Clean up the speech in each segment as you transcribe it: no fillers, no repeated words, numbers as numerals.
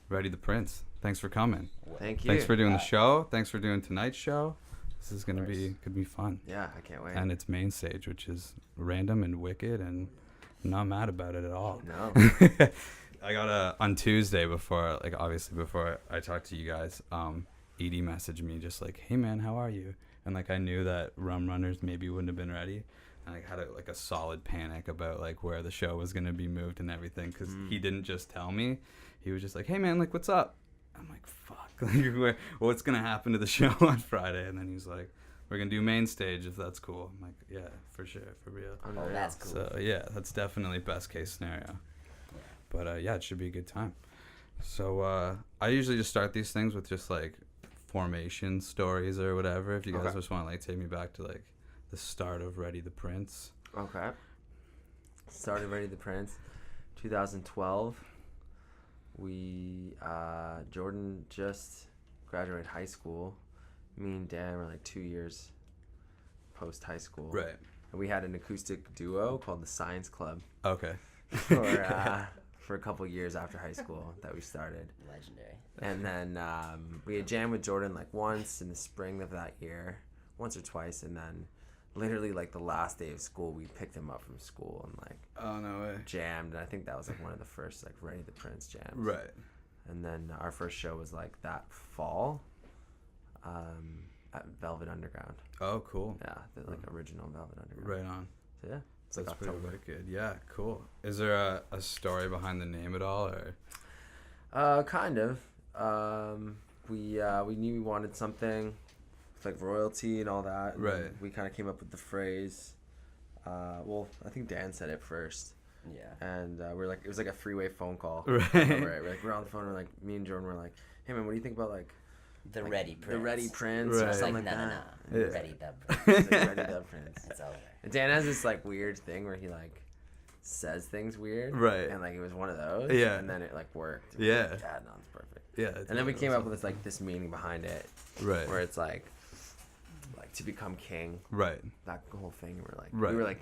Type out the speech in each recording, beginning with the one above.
Ready the Prince. Thanks for coming. Thank you. Thanks for doing the show. Thanks for doing tonight's show. This is gonna be fun. Yeah, I can't wait. And it's main stage, which is random and wicked, and I'm not mad about it at all. No. I got on Tuesday before I talked to you guys, Edie messaged me just like, hey man, how are you? And like I knew that Rum Runners maybe wouldn't have been ready. And I had a solid panic about like where the show was gonna be moved and everything, because he didn't just tell me. He was just like, hey man, like what's up? I'm like, fuck, like what's gonna happen to the show on Friday? And then he's like, we're gonna do main stage if that's cool. I'm like, yeah, for sure, for real. Oh, that's cool. So yeah, that's definitely best case scenario. Yeah. But yeah, it should be a good time. So I usually just start these things with just like formation stories or whatever. If you guys just want to like take me back to like the start of Ready the Prince. Okay. Started Ready the Prince, 2012. We Jordan just graduated high school. Me and Dan were like 2 years post high school. Right. And we had an acoustic duo called the Science Club. Okay. For a couple years after high school that we started. Legendary. And then we had jammed with Jordan like once in the spring of that year, once or twice, and then literally like the last day of school we picked him up from school and like jammed, and I think that was like one of the first like Ready the Prince jams. Right. And then our first show was like that fall at Velvet Underground. Oh, cool. Yeah, the like original Velvet Underground. Right on. So yeah, it's That's like pretty October. wicked. Yeah, cool. Is there a story behind the name at all, or? Kind of. We knew we wanted something with like royalty and all that. And right. we kind of came up with the phrase. Well, I think Dan said it first. Yeah. And we're like, it was like a three-way phone call. Right. We're on the phone, and like me and Jordan were like, hey man, what do you think about like The like, Ready Prince. The Ready Prince Right. or something like, like no, that. no. Yeah. Ready the Prince. It's like Ready the Prince. It's over. And Dan has this like weird thing where he like says things weird. Right. And like it was one of those. Yeah. And then it like worked. Yeah. Like, yeah, no, it's perfect. Yeah. And then we came up with this meaning behind it. Right. Where it's like to become king. Right. That whole thing. And we're like, right. we were like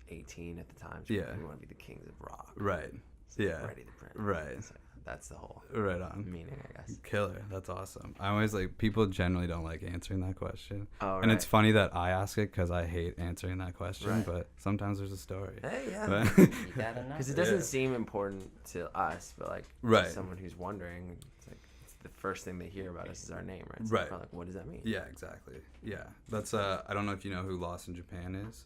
18 at the time. So yeah. we want to be the kings of rock. Right. So yeah. Ready the Prince. Right. So that's the whole right on meaning, I guess. Killer. That's awesome. I always like, people generally don't like answering that question. Oh, right. And it's funny that I ask it because I hate answering that question, right. but sometimes there's a story. Hey, yeah. You gotta know. Because it doesn't seem important to us, but like right. to someone who's wondering, it's like it's the first thing they hear about us is our name, right? So right. they're like, what does that mean? Yeah, exactly. Yeah, that's I don't know if you know who Lost in Japan is,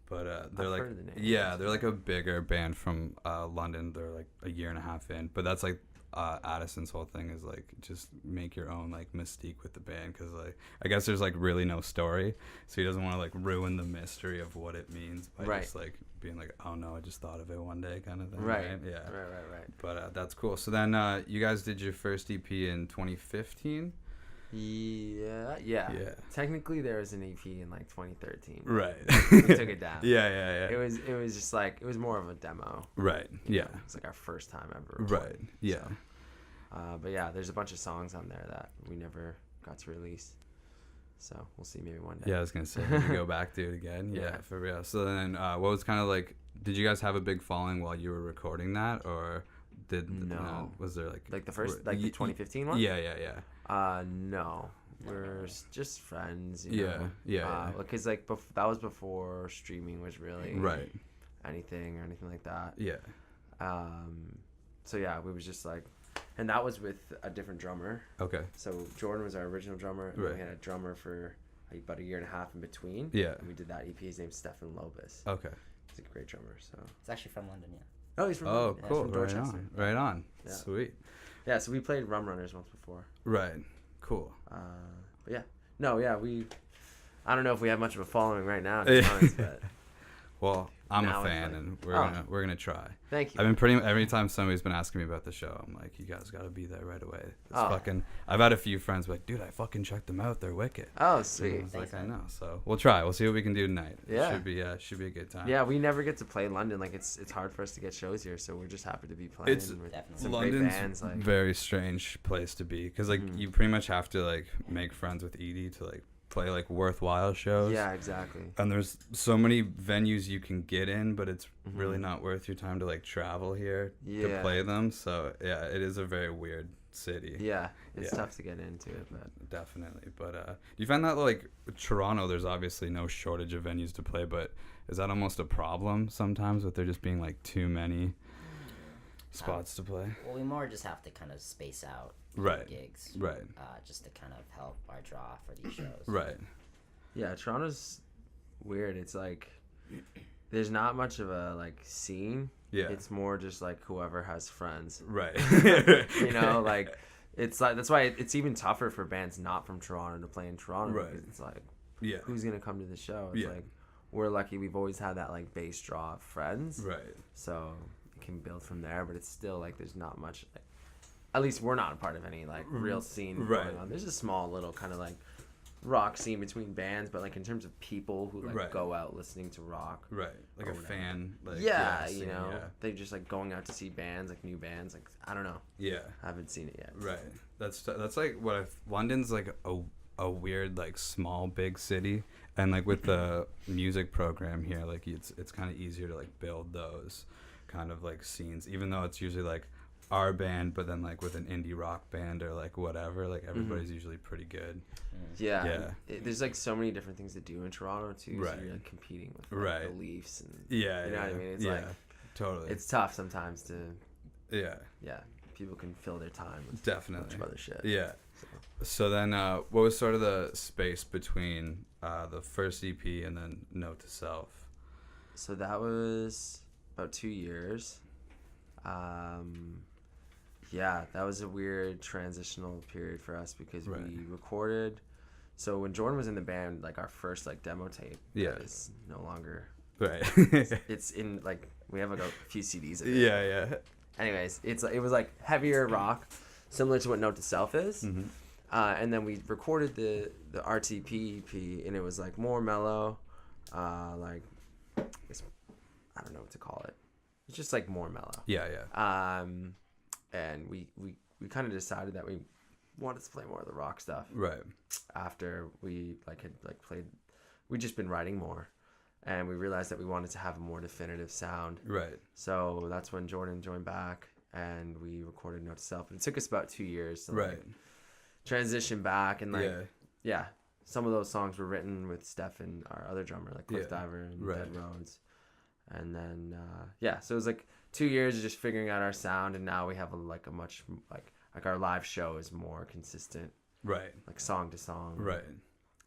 but they're I've like heard of the name. yeah, they're like a bigger band from London. They're like a year and a half in, but that's like Addison's whole thing is like just make your own like mystique with the band, because like I guess there's like really no story, so he doesn't want to like ruin the mystery of what it means by right. just like being like, oh no, I just thought of it one day kind of thing. Right. Yeah. Right. But that's cool. So then you guys did your first EP in 2015. Yeah. Technically, there was an EP in like 2013. Right. We took it down. Yeah. It was just like it was more of a demo. Right. Yeah. It was like our first time ever. Right. Yeah. So, but yeah, there's a bunch of songs on there that we never got to release. So we'll see maybe one day. Yeah, I was gonna say, did you go back to it again? Yeah, for real. So then, what was kind of like? Did you guys have a big following while you were recording that, or no? Was there like the first the 2015 one? Yeah. No. We're just friends. You know? Yeah. Because like that was before streaming was really right. anything like that. Yeah. So yeah, we was just like, and that was with a different drummer. Okay. So Jordan was our original drummer. And right. We had a drummer for about a year and a half in between. Yeah. And we did that EP. His name's Stefan Lobis. Okay. He's a great drummer. So. It's actually from London, yeah. Oh, he's from. Oh, yeah, cool. From Right Dorchester. on. Right on. Yeah. Sweet. Yeah. So we played Rum Runners once before. Right. Cool. But yeah. No. Yeah. I don't know if we have much of a following right now, to be honest, but. Well, I'm now a fan, like, and we're gonna try. Thank you. I've been every time somebody's been asking me about the show, I'm like, you guys gotta be there right away. I've had a few friends be like, dude, I fucking checked them out. They're wicked. Oh, sweet. I was like, I know. So we'll try. We'll see what we can do tonight. Yeah. It should be a good time. Yeah, we never get to play London. Like it's hard for us to get shows here, so we're just happy to be playing. It's with definitely. some London's great bands. Like very strange place to be, because like you pretty much have to like make friends with Edie to like play like worthwhile shows. Yeah, exactly. And there's so many venues you can get in, but it's really not worth your time to like travel here to play them. So yeah, it is a very weird city. Yeah, it's Yeah. tough to get into it, but Definitely. But do you find that like Toronto, there's obviously no shortage of venues to play, but is that almost a problem sometimes with there just being like too many spots to play? Well, we more just have to kind of space out Right. gigs, Right. just to kind of help our draw for these shows. Right. yeah, Toronto's weird. It's like there's not much of a like scene. Yeah. It's more just like whoever has friends. Right. You know, like it's like that's why it's even tougher for bands not from Toronto to play in Toronto Right. because it's like Yeah. who's gonna come to the show? It's Yeah. like we're lucky we've always had that like base draw of friends. Right. So it can build from there, but it's still like there's not much like at least we're not a part of any like real scene Right. going on. There's a small little kind of like rock scene between bands, but like in terms of people who like Right. go out listening to rock. Right. Like Or a whatever. fan. Like, Yeah, scene, you know, Yeah. they just like going out to see bands, like new bands. Like I don't know, Yeah. I haven't seen it yet. Right. That's like what London's like a weird like small big city, and like with the music program here, like it's kind of easier to like build those kind of like scenes, even though it's usually like our band, but then like with an indie rock band or like whatever, like everybody's usually pretty good. Yeah, Yeah. there's like so many different things to do in Toronto too. Right. So you're like competing with like, Right. the Leafs and Yeah. you know yeah. what I mean. It's yeah. like Totally. it's tough sometimes to yeah. people can fill their time with a bunch Definitely. of other shit. Yeah. So. So then, what was sort of the space between the first EP and then Note to Self? So that was about 2 years. Yeah, that was a weird transitional period for us because Right. we recorded. So when Jordan was in the band, like our first like demo tape, Yeah. that is no longer. Right. It's in like we have like a few CDs of it. yeah. Anyways, it was like heavier rock, similar to what Note to Self is. Mm-hmm. And then we recorded the RTP EP, and it was like more mellow, like I don't know what to call it. It's just like more mellow. Yeah. And we kind of decided that we wanted to play more of the rock stuff Right. after we had played. We'd just been writing more, and we realized that we wanted to have a more definitive sound. Right. So that's when Jordan joined back, and we recorded Note to Self. And it took us about 2 years to Right. like transition back, and like yeah, some of those songs were written with Steph and our other drummer, like Cliff Yeah. Diver and Right. Dead Roads. And then so it was like 2 years of just figuring out our sound, and now we have a much like our live show is more consistent, Right. like song to song. Right.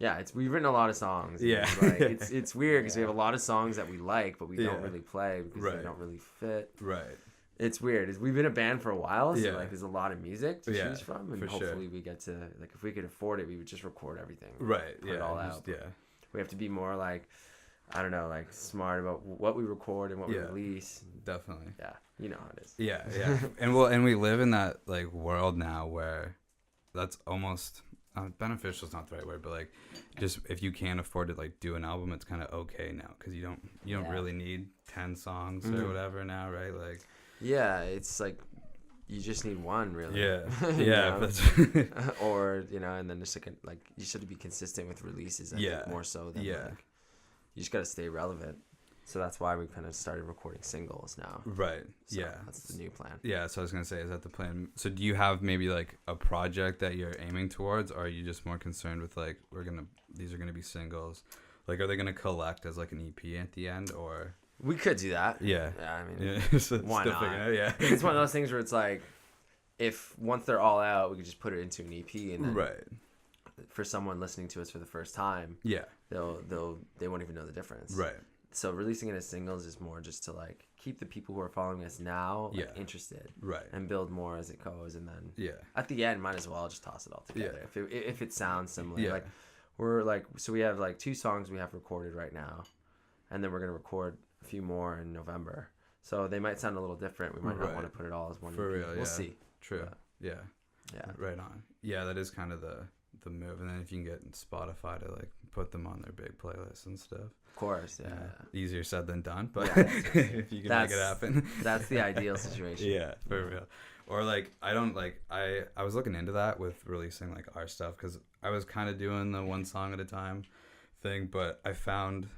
Yeah, we've written a lot of songs. and Yeah. like, it's weird because we have a lot of songs that we like, but we don't Yeah. really play because Right. they don't really fit. Right. It's weird. We've been a band for a while, so Yeah. like there's a lot of music to Yeah, choose from, and for sure. hopefully we get to like if we could afford it, we would just record everything. Right. Put it all out. just- yeah. We have to be more like I don't know, like smart about what we record and what we Yeah. release. Definitely. Yeah, you know how it is. Yeah. Yeah. and we live in that like world now where that's almost beneficial is not the right word, but like just if you can't afford to like do an album, it's kind of okay now because you don't Yeah. really need 10 songs Mhm. or whatever now, right? Like Yeah, it's like you just need one really. yeah. You Yeah. know? That's Or and then just like you should be consistent with releases. I Yeah. think, more so than Yeah. like you just got to stay relevant. So that's why we kind of started recording singles now. right. So Yeah. that's the new plan. Yeah, so I was gonna say, is that the plan? So do you have maybe like a project that you're aiming towards, or are you just more concerned with like these are gonna be singles? Like, are they gonna collect as like an EP at the end, or? We could do that. Yeah. Yeah, I mean, Yeah. So why still not? figuring it out, yeah. it's one of those things where it's like, if once they're all out, we could just put it into an EP, and then Right. for someone listening to us for the first time, Yeah. they won't even know the difference. Right. So releasing it as singles is more just to like keep the people who are following us now like, Yeah. interested Right. and build more as it goes, and then Yeah. at the end, might as well just toss it all together if it sounds similar. Yeah. Like we're like so we have like 2 songs we have recorded right now, and then we're gonna record a few more in November. So they might sound a little different. We might not Right. want to put it all as one. For EP. real, We'll yeah. see. True. Yeah. Yeah. Right on. Yeah, that is kind of the move, and then if you can get Spotify to like put them on their big playlists and stuff. Of course. Yeah. Easier said than done, but Yeah. if you can make it happen. That's the ideal situation. Yeah, for real. Or like I don't like I was looking into that with releasing like our stuff because I was kind of doing the one song at a time thing, but I found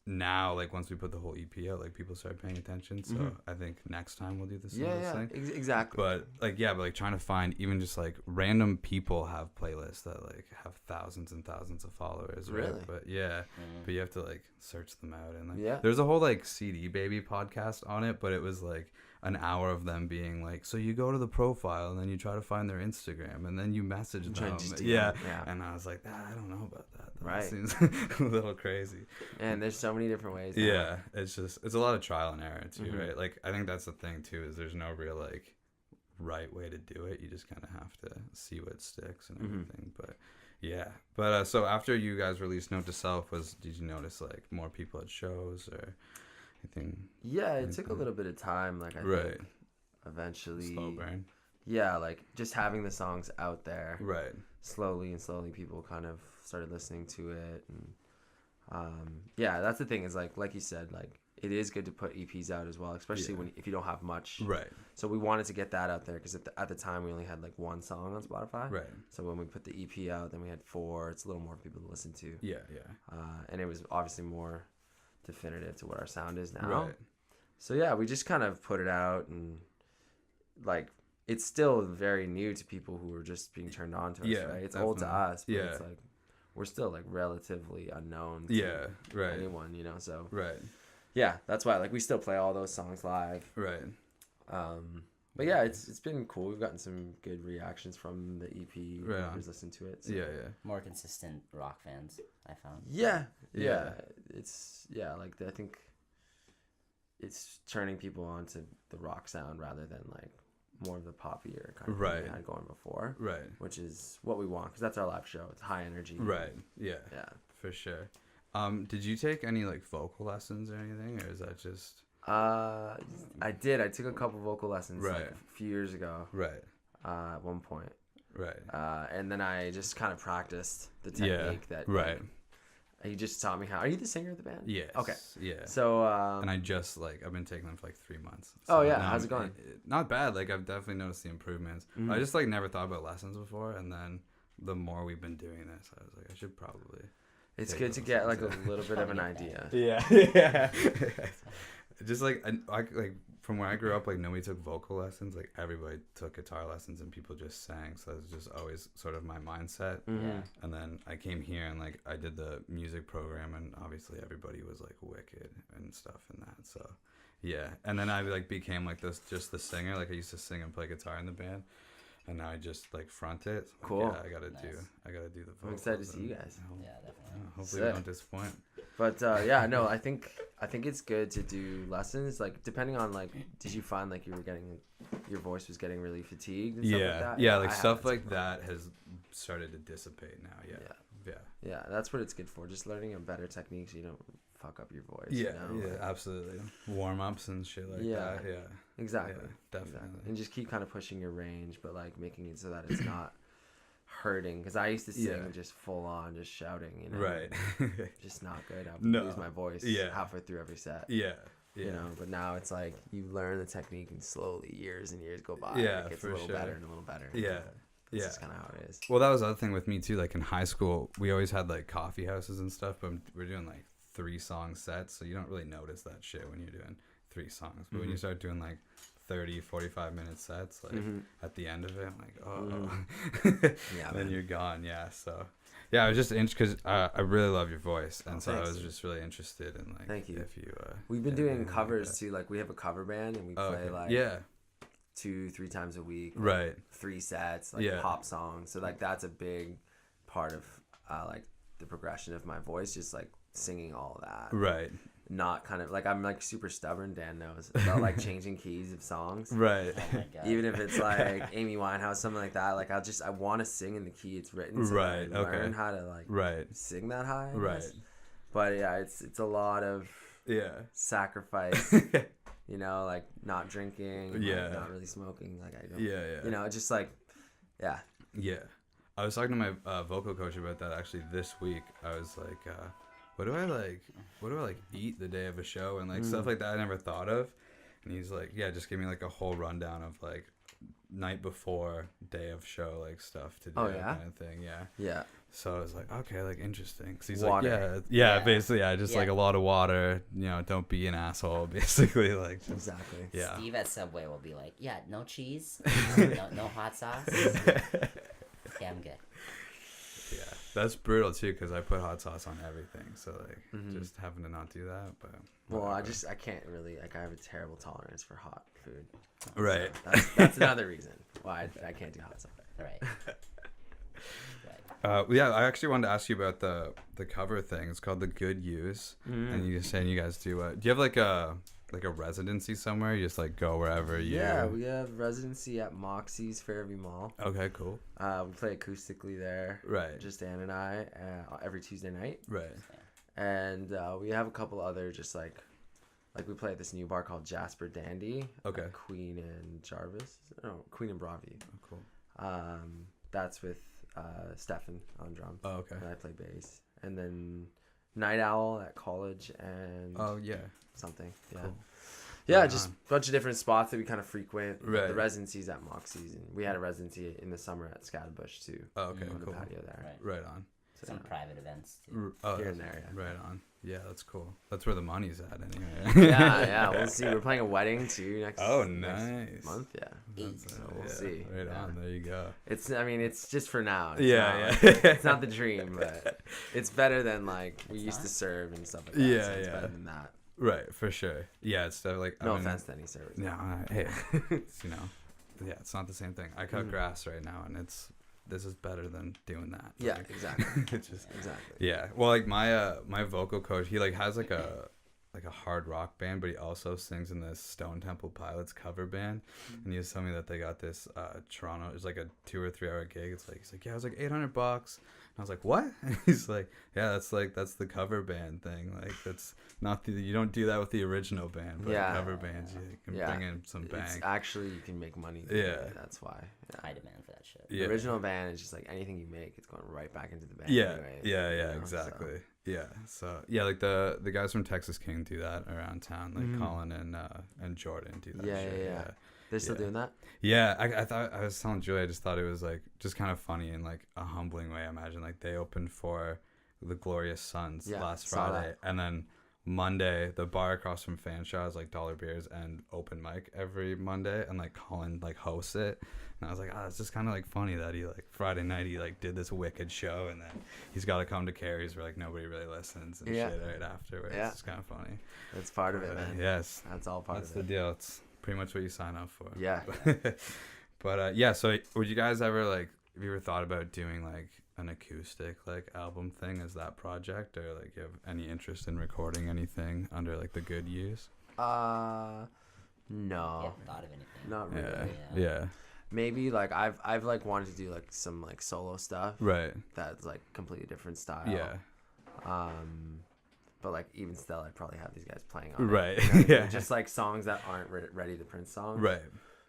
now, like, once we put the whole EP out, like, people start paying attention. So I think next time we'll do the singles thing. Exactly. But like, yeah, but like trying to find even just like random people have playlists that like have thousands and thousands of followers, right? Really? But yeah, but you have to like search them out. And like, Yeah. there's a whole like CD Baby podcast on it, but it was like an hour of them being like, so you go to the profile and then you try to find their Instagram and then you message them. Yeah. And I was like, I don't know about that. That seems a little crazy. And there's so many different ways. Yeah. It's a lot of trial and error too, right? Like, I think that's the thing too, is there's no real like right way to do it. You just kind of have to see what sticks and everything. But yeah. But so after you guys released Note to Self, did you notice like more people at shows or anything? Yeah, it took a little bit of time. Like, I think eventually. Slow burn. Yeah, like just having the songs out there. Right. Slowly people kind of started listening to it. And yeah, that's the thing is like you said, like it is good to put EPs out as well, especially if you don't have much. Right. So we wanted to get that out there because at the time we only had like one song on Spotify. Right. So when we put the EP out, then we had 4. It's a little more people to listen to. Yeah. And it was obviously more definitive to what our sound is now. Right. So yeah, we just kind of put it out, and like it's still very new to people who are just being turned on to us, right? It's old to us, but it's like we're still like relatively unknown to anyone, you know. So yeah, that's why like we still play all those songs live. Right. But yeah, it's been cool. We've gotten some good reactions from the EP. Who's listened to it. So. Yeah. More consistent rock fans, I found. Yeah. It's like I think it's turning people on to the rock sound rather than like more of the poppier kind of thing we had going before. Right. Which is what we want because that's our live show. It's high energy. Right. Yeah. Yeah. For sure. Did you take any like vocal lessons or anything, or is that just? I did. I took a couple vocal lessons like a few years ago. Right. At one point. Right. And then I just kind of practiced the technique that. Right. He just taught me how. Are you the singer of the band? Yes. Okay. Yeah. So. And I just I've been taking them for like 3 months. So how's it going? Not bad. Like I've definitely noticed the improvements. I just never thought about lessons before, and then the more we've been doing this, I was like, I should probably. It's good to get like a little bit of an idea. Yeah. Just I from where I grew up, like nobody took vocal lessons. Like everybody took guitar lessons and people just sang. So that was just always sort of my mindset. Yeah. And then I came here and like I did the music program, and obviously everybody was like wicked and stuff in that. So yeah. And then I became like just the singer. Like I used to sing and play guitar in the band. And now I just front it. So, cool. Yeah, I gotta do the vocals. I'm excited to see you guys. Yeah, definitely. Hopefully we don't disappoint. But yeah, no, I think it's good to do lessons. Like depending on did you find like you were getting your voice was getting really fatigued and stuff like that? Yeah, like stuff like that has started to dissipate now. Yeah, that's what it's good for. Just learning a better technique so you don't fuck up your voice. Yeah, absolutely. Warm ups and shit like that. Yeah, exactly. Yeah, definitely. Exactly. And just keep kind of pushing your range, but making it so that it's not hurting. Because I used to sing just full on, just shouting. You know, right? Just not good. I would lose my voice halfway through every set. Yeah. You know, but now it's like you learn the technique, and slowly years and years go by. Yeah, and it gets a little better and a little better. Yeah. That's just kind of how it is. Well, that was the other thing with me too. Like in high school, we always had coffee houses and stuff, but we're doing 3-song sets, so you don't really notice that shit when you're doing 3 songs. But when you start doing 30, 45-minute sets, at the end of it, I'm like, then you're gone. Yeah. So yeah, I was just because I really love your voice, and so thanks. I was just really interested in thank you. If you we've been doing covers too. We have a cover band, and we play 2-3 times a week, right? 3 sets, pop songs. So that's a big part of the progression of my voice, just singing all of that, right? Not kind of I'm super stubborn. Dan knows about changing keys of songs, right? Oh my God. Even if it's Amy Winehouse, something like that. I want to sing in the key it's written, so right? I learn how to sing that high, right? But yeah, it's a lot of sacrifice. You know, not drinking, not really smoking. I don't, you know, just yeah. I was talking to my vocal coach about that actually this week. I was like, what do I eat the day of a show and stuff like that I never thought of. And he's like, yeah, just give me a whole rundown of night before, day of show, stuff to do, kind of thing. Yeah. So I was like, okay, like interesting. 'Cause he's Water. like, yeah, Yeah. basically, yeah, just like Yeah. a lot of water. You know, don't be an asshole. Basically, like, just, Exactly. yeah. Steve at Subway will be like, yeah, no cheese, no hot sauce. Okay, I'm good. Yeah, that's brutal too because I put hot sauce on everything. So like, Mhm. just having to not do that. But Well, whatever. I can't really, like, I have a terrible tolerance for hot food. Right. So that's another reason why I can't do hot sauce. Right. Yeah, I actually wanted to ask you about the cover thing. It's called The Good Use, Mm-hmm. and you're saying you guys do. Do you have like a residency somewhere? You just like go wherever you. Yeah, we have residency at Moxie's Fairview Mall. Okay, cool. We play acoustically there. Right. Just Dan and I every Tuesday night, Right. and we have a couple other just like we play at this new bar called Jasper Dandy. Okay. at Queen and Jarvis. No, Queen and Broadview. Oh, cool. That's with Stefan on drums. Oh, okay. And I play bass. And then Night Owl at College and Oh yeah. something. Yeah. Cool. Yeah, Right just on. a bunch of different spots that we kind of frequent. Right. The residencies at Moxie's, and we had a residency in the summer at Scatterbush too. Oh, okay. On the Cool. patio there. Right. Right on. So, Some yeah. private events too. Oh, Here and that's- there, yeah. Right on. Yeah, that's cool. That's where the money's at anyway. yeah, we'll see. We're playing a wedding too next. Oh, next nice. month, yeah. That's, So we'll yeah, see. Right Yeah. on. There you go. It's just for now. It's Yeah, not, yeah. like- it's not the dream, but it's better than like we It's used to not? serve and stuff like that. Yeah, so it's yeah. better than that. Right, for sure. Yeah, it's like No I mean, offense to any service. No, hey, it's, you know, yeah, it's not the same thing. I cut Mm. grass right now, and this is better than doing that. Yeah, Like, exactly. it's just Exactly. yeah. Well, like my vocal coach, he like has like a hard rock band, but he also sings in this Stone Temple Pilots cover band. And he was telling me that they got this Toronto. It's like a 2 or 3 hour gig. It's like he's like, yeah, it was like $800. And I was like, what? And he's like, yeah, that's the cover band thing. Like that's not you don't do that with the original band, but Yeah. cover bands you can Yeah. bring in some bang. It's actually you can make money. doing Yeah. it, that's why. Yeah. High demand for that shit. Yeah. The original band is just like anything you make, it's going right back into the band. Yeah, anyway, yeah, you yeah, know, exactly. Yeah, so yeah, like the guys from Texas King do that around town, like Mhm. Colin and Jordan do that. Yeah, shit. yeah, yeah. They're still Yeah. doing that. Yeah, I thought I was telling Julie, I just thought it was like just kind of funny in like a humbling way. I imagine like they opened for the Glorious Sons Yeah, last saw Friday, that. and then Monday the bar across from Fanshawe is like Dollar Beers and open mic every Monday, and like Colin like hosts it. And I was like, it's just kind of like funny that he like Friday night he like did this wicked show, and then he's got to come to Carrie's where like nobody really listens and Yeah. shit right afterwards. Yeah. It's kind of funny. That's part of it, But, man. yes, That's all part that's of the it. deal. It's pretty much what you sign up for. Yeah. But yeah, so would you guys ever like have you ever thought about doing like an acoustic like album thing as that project, or like you have any interest in recording anything under like the Good Use? No. You haven't thought of anything. Not really. Yeah. Yeah. Yeah. Maybe like I've like wanted to do like some like solo stuff Right. that's like completely different style. Yeah. But like even still, I'd probably have these guys playing on it, Right. you know what I mean? Yeah. Just like songs that aren't ready to Prince songs. Right.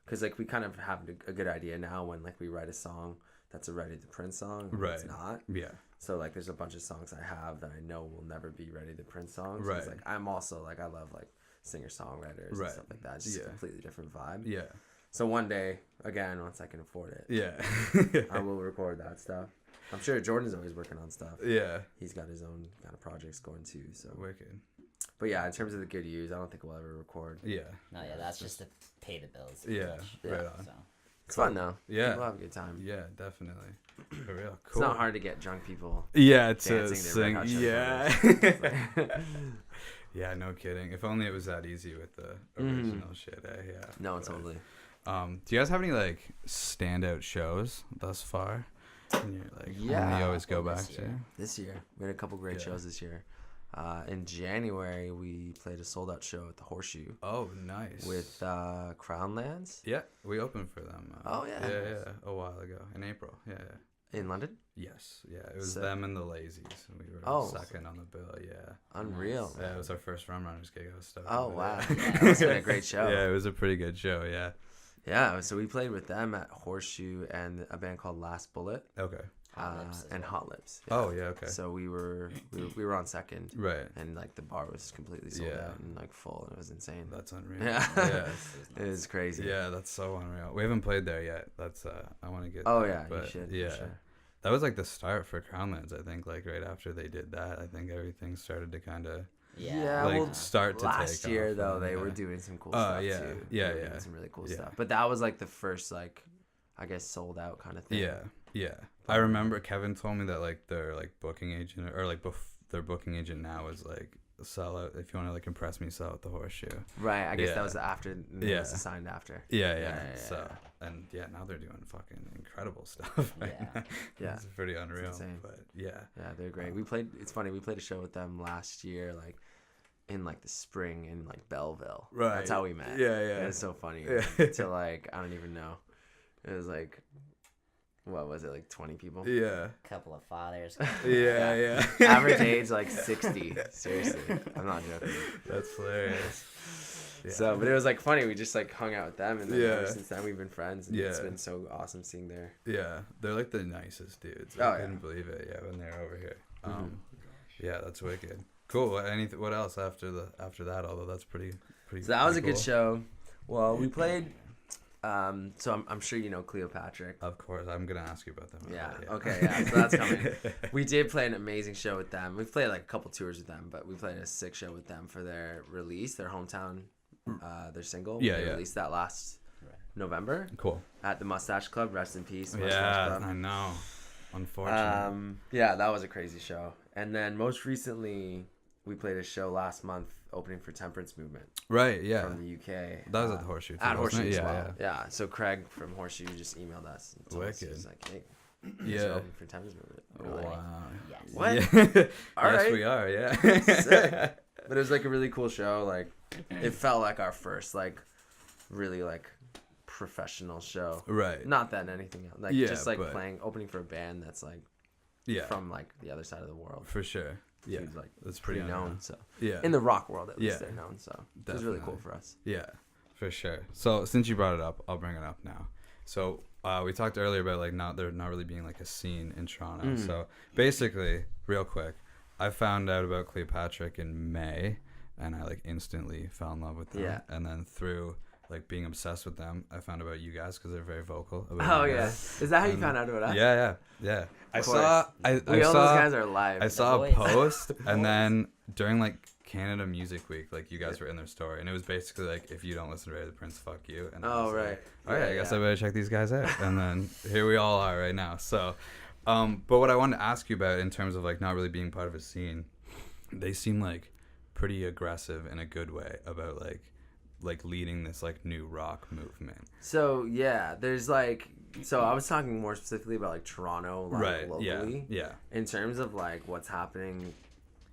Because like we kind of have a good idea now when like we write a song that's a ready to Prince song. And It's Right. not. Yeah. So like there's a bunch of songs I have that I know will never be ready to Prince songs. 'Cause, Right. Like I'm also like I love like singer songwriters Right. and stuff like that. It's just Yeah. a completely different vibe. Yeah. So one day, again, once I can afford it, Yeah. I will record that stuff. I'm sure Jordan's always working on stuff. Yeah. He's got his own kind of projects going too. So, Wicked. but yeah, in terms of the Good Use, I don't think we'll ever record. Yeah. No, yeah, that's just to pay the bills. pretty Yeah. much. Yeah. Right on. So It's fun though. Yeah. People have a good time. Yeah. Definitely. For real. Cool. It's not hard to get drunk people. Yeah, to dancing to sing. Red Hot Chili Yeah. Peppers. Yeah, no kidding. If only it was that easy with the Mhm. original shit. Yeah. No, But, totally. do you guys have any like standout shows thus far? And you're like, Yeah. you always go Well, back this to. year. This year, we had a couple great Yeah. shows this year. In January, we played a sold-out show at the Horseshoe Oh, nice. with Crownlands yeah, we opened for them. Oh, yeah. Yeah, a while ago in April. Yeah. in London. Yes. Yeah, it was Sick. them and the Lazies, and we were Oh. second on the bill. Yeah. Unreal. Yeah, it was our first Rum Runners gig. I was stoked. Oh over wow, that. that must have been a great show. Yeah, it was a pretty good show. Yeah. Yeah, so we played with them at Horseshoe and a band called Last Bullet Okay. Hot Lips as and well. Hot Lips. Oh yeah. Okay. So we were on second, Right. and like the bar was completely sold Yeah. out and like full. It was insane. That's unreal. Yeah. Yeah. It was crazy. Yeah, that's so unreal. We haven't played there yet. That's I want to get. Oh there, yeah, but you should. Yeah, For sure. that was like the start for Crownlands. I think like right after they did that, I think everything started to kind of like start to last take year off, though and, they were doing some cool stuff too. They were doing some really cool stuff. But that was like the first like, I guess, sold out kind of thing. Yeah. I remember Kevin told me that like their like booking agent or like their booking agent now is like sell out if you want to like impress me, sell out the Horseshoe. Right. I guess that was after. It was assigned after. Yeah. So and now they're doing fucking incredible stuff. Yeah. It's pretty unreal. It's insane. But yeah, they're great. It's funny. We played a show with them last year, like in like the spring in like Belleville. Right. That's how we met. Yeah. It's so funny. To like, I don't even know. It was like, what was it, like 20 people? Yeah. Couple of fathers. Yeah. Average age like 60. Seriously, I'm not joking. That's hilarious. Yeah. So, but it was like funny. We just like hung out with them, and then ever since then we've been friends. And Yeah. It's been so awesome seeing their. Yeah, they're like the nicest dudes. Oh, I couldn't believe it. Yeah, when they're over here. Yeah, that's wicked. Cool. What else after that? Although that's pretty. So that was a cool. good show. Well, we played. So I'm sure you know Cleopatra. Of course, I'm gonna ask you about them. Yeah. Okay. Yeah. So that's coming. We did play an amazing show with them. We've played like a couple tours with them, but we played a sick show with them for their release, their hometown, their single. Yeah. They released that last November. Cool. At the Mustache Club. Rest in peace. Mustache Yeah, Club. I know. Unfortunately. Yeah, that was a crazy show. And then most recently, we played a show last month opening for Temperance Movement. Right. Yeah. From the UK. That was at the Horseshoe. At Horseshoe as well. Yeah. Yeah. So Craig from Horseshoe just emailed us. And told us, he was like, hey, Yeah. opening for Temperance Movement. Wow. Yes. What? Yeah. All yes, right. we are. Yeah. Sick. But it was like a really cool show. Like, it felt like our first like really like professional show. Right. Not that anything else. Like just like opening for a band that's like from like the other side of the world. For sure. Yeah. Who's like that's pretty known. So yeah. in the rock world at least they're known. So it was really cool for us. Yeah. For sure. So since you brought it up, I'll bring it up now. So we talked earlier about like there not really being like a scene in Toronto. So basically, real quick, I found out about Cleopatra in May, and I like instantly fell in love with them. Yeah. And then through like being obsessed with them, I found about you guys because they're very vocal about Oh yeah, is that how you found out about us? Yeah. I course. saw all those guys are live. I saw a boys. post, and then during like Canada Music Week, like you guys were in their story, and it was basically like, if you don't listen to Ray the Prince, fuck you. And I was right. Like, all right, I guess I better check these guys out. And then here we all are right now. So, but what I wanted to ask you about in terms of like not really being part of a scene, they seem like pretty aggressive in a good way about like leading this like new rock movement. So yeah, there's like, so I was talking more specifically about like Toronto, like locally. Yeah. In terms of like what's happening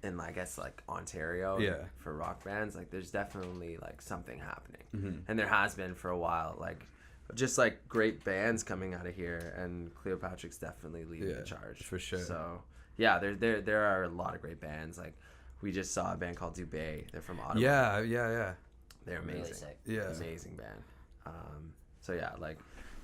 in I guess like Ontario. Yeah. For rock bands, like there's definitely like something happening, and there has been for a while. Like just like great bands coming out of here, and Cleopatra's definitely leading the charge for sure. So yeah, there are a lot of great bands. Like we just saw a band called Dubé. They're from Ottawa. Yeah. They're amazing. Really sick. Yeah. Amazing band. So yeah, like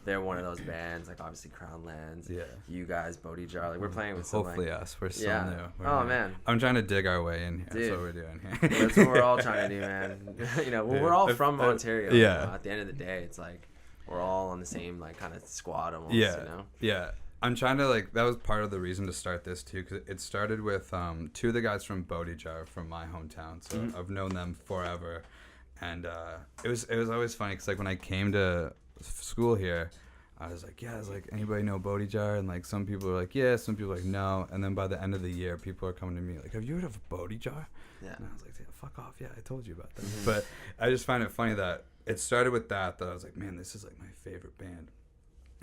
they're one of those bands, like obviously Crownlands. Yeah. You guys, Bodhi Jar, like we're playing with some, Hopefully like, us. We're still new. Oh man. I'm trying to dig our way in here. Dude. That's what we're doing here. That's what we're all trying to do, man. We're all from Ontario. Yeah. At the end of the day, it's like we're all on the same like kind of squad almost. Yeah. You know? Yeah. I'm trying to like, that was part of the reason to start this too, because it started with two of the guys from Bodhi Jar from my hometown. So I've known them forever. And it was always funny because like when I came to school here, I was like, anybody know Bodhi Jar? And like some people were like, yeah, some people were like, no. And then by the end of the year, people are coming to me like, have you heard of Bodhi Jar? Yeah. And I was like, yeah, fuck off. Yeah, I told you about that. But I just find it funny that it started with that I was like, man, this is like my favorite band.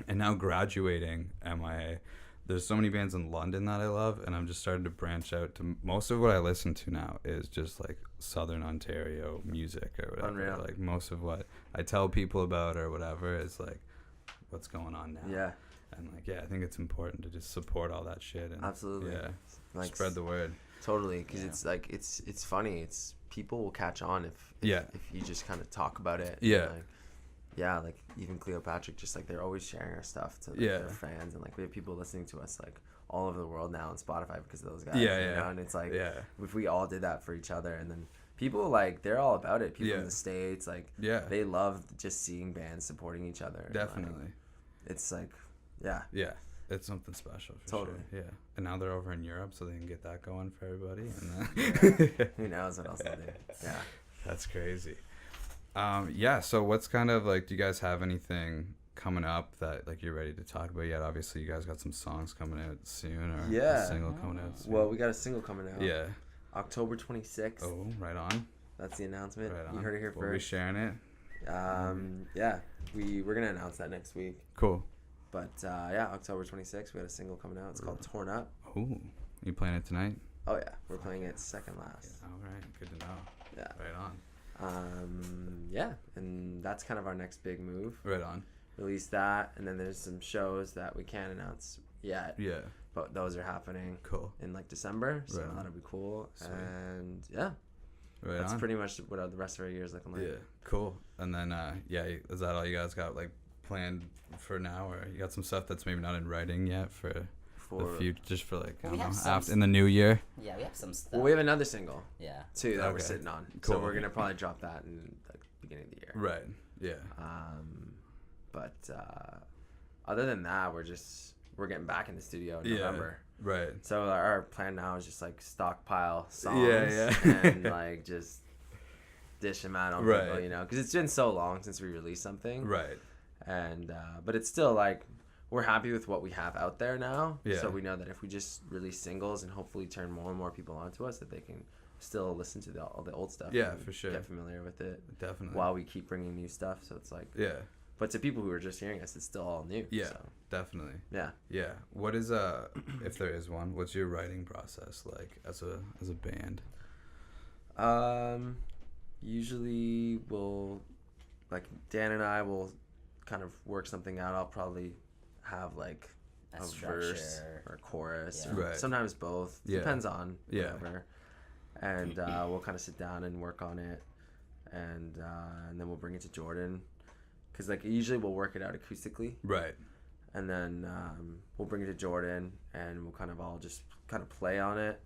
And now graduating MIA, there's so many bands in London that I love, and I'm just starting to branch out to most of what I listen to now is just like Southern Ontario music or whatever. Unreal. Like most of what I tell people about or whatever is like what's going on now. Yeah. And like, yeah, I think it's important to just support all that shit and Absolutely. yeah, Like, spread the word. Totally, because it's like it's funny. It's people will catch on if you just kind of talk about it. Yeah. Like, yeah, like even Cleopatra, just like they're always sharing our stuff to like, their fans, and like we have people listening to us like all over the world now on Spotify because of those guys. You know? And it's like if we all did that for each other, and then people like they're all about it. People in the States, like they love just seeing bands supporting each other. Definitely. Like, it's like yeah. It's something special for Totally. sure. Yeah. And now they're over in Europe, so they can get that going for everybody. And Who knows what else they'll do? Yeah. That's crazy. Yeah. So what's kind of like? Do you guys have anything coming up that like you're ready to talk about yet? Obviously, you guys got some songs coming out soon, or a single coming out soon. Well, we got a single coming out. Yeah. October 26th. Oh, right on. That's the announcement. Right on. You heard it here We'll be first. sharing it. Yeah. We're gonna announce that next week. Cool. But yeah, October 26th, we got a single coming out. It's called Torn Up. Ooh, you playing it tonight? Oh yeah, we're playing it second last. All right, good to know. Yeah. Right on. Yeah, and that's kind of our next big move. Right on. Release that, and then there's some shows that we can't announce yet. Yeah. But those are happening Cool. in like December, so Right on. that'll be cool. Sweet. And yeah, Right that's on. pretty much what the rest of our year is looking like. Yeah. Cool. And then yeah, is that all you guys got like planned for now, or you got some stuff that's maybe not in writing yet for the future, just for like I We don't have know, some after in the new year? Yeah, we have some stuff. Well, we have another single Yeah. too that we're Okay. sitting on, Cool. so we're gonna probably drop that in the beginning of the year. Right. Yeah. But other than that, we're getting back in the studio in November. Right. So our plan now is just like stockpile songs Yeah. and like just dish them out on Right. people, you know, because it's been so long since we released something. Right. And but it's still like we're happy with what we have out there now. Yeah. So we know that if we just release singles and hopefully turn more and more people onto us, that they can still listen to all the old stuff. Yeah, and for sure. Get familiar with it Definitely. while we keep bringing new stuff. So it's like, Yeah. but to people who are just hearing us, it's still all new. Yeah. So, Definitely. yeah. Yeah. What is if there is one, what's your writing process like as a band? Usually we'll, like Dan and I will kind of work something out. I'll probably have like A a structure. verse or a chorus, Yeah. or Right. sometimes both. Yeah. Depends on Yeah. whatever. And we'll kind of sit down and work on it, and then we'll bring it to Jordan, because like usually we'll work it out acoustically, Right. and then we'll bring it to Jordan, and we'll kind of all just kind of play on it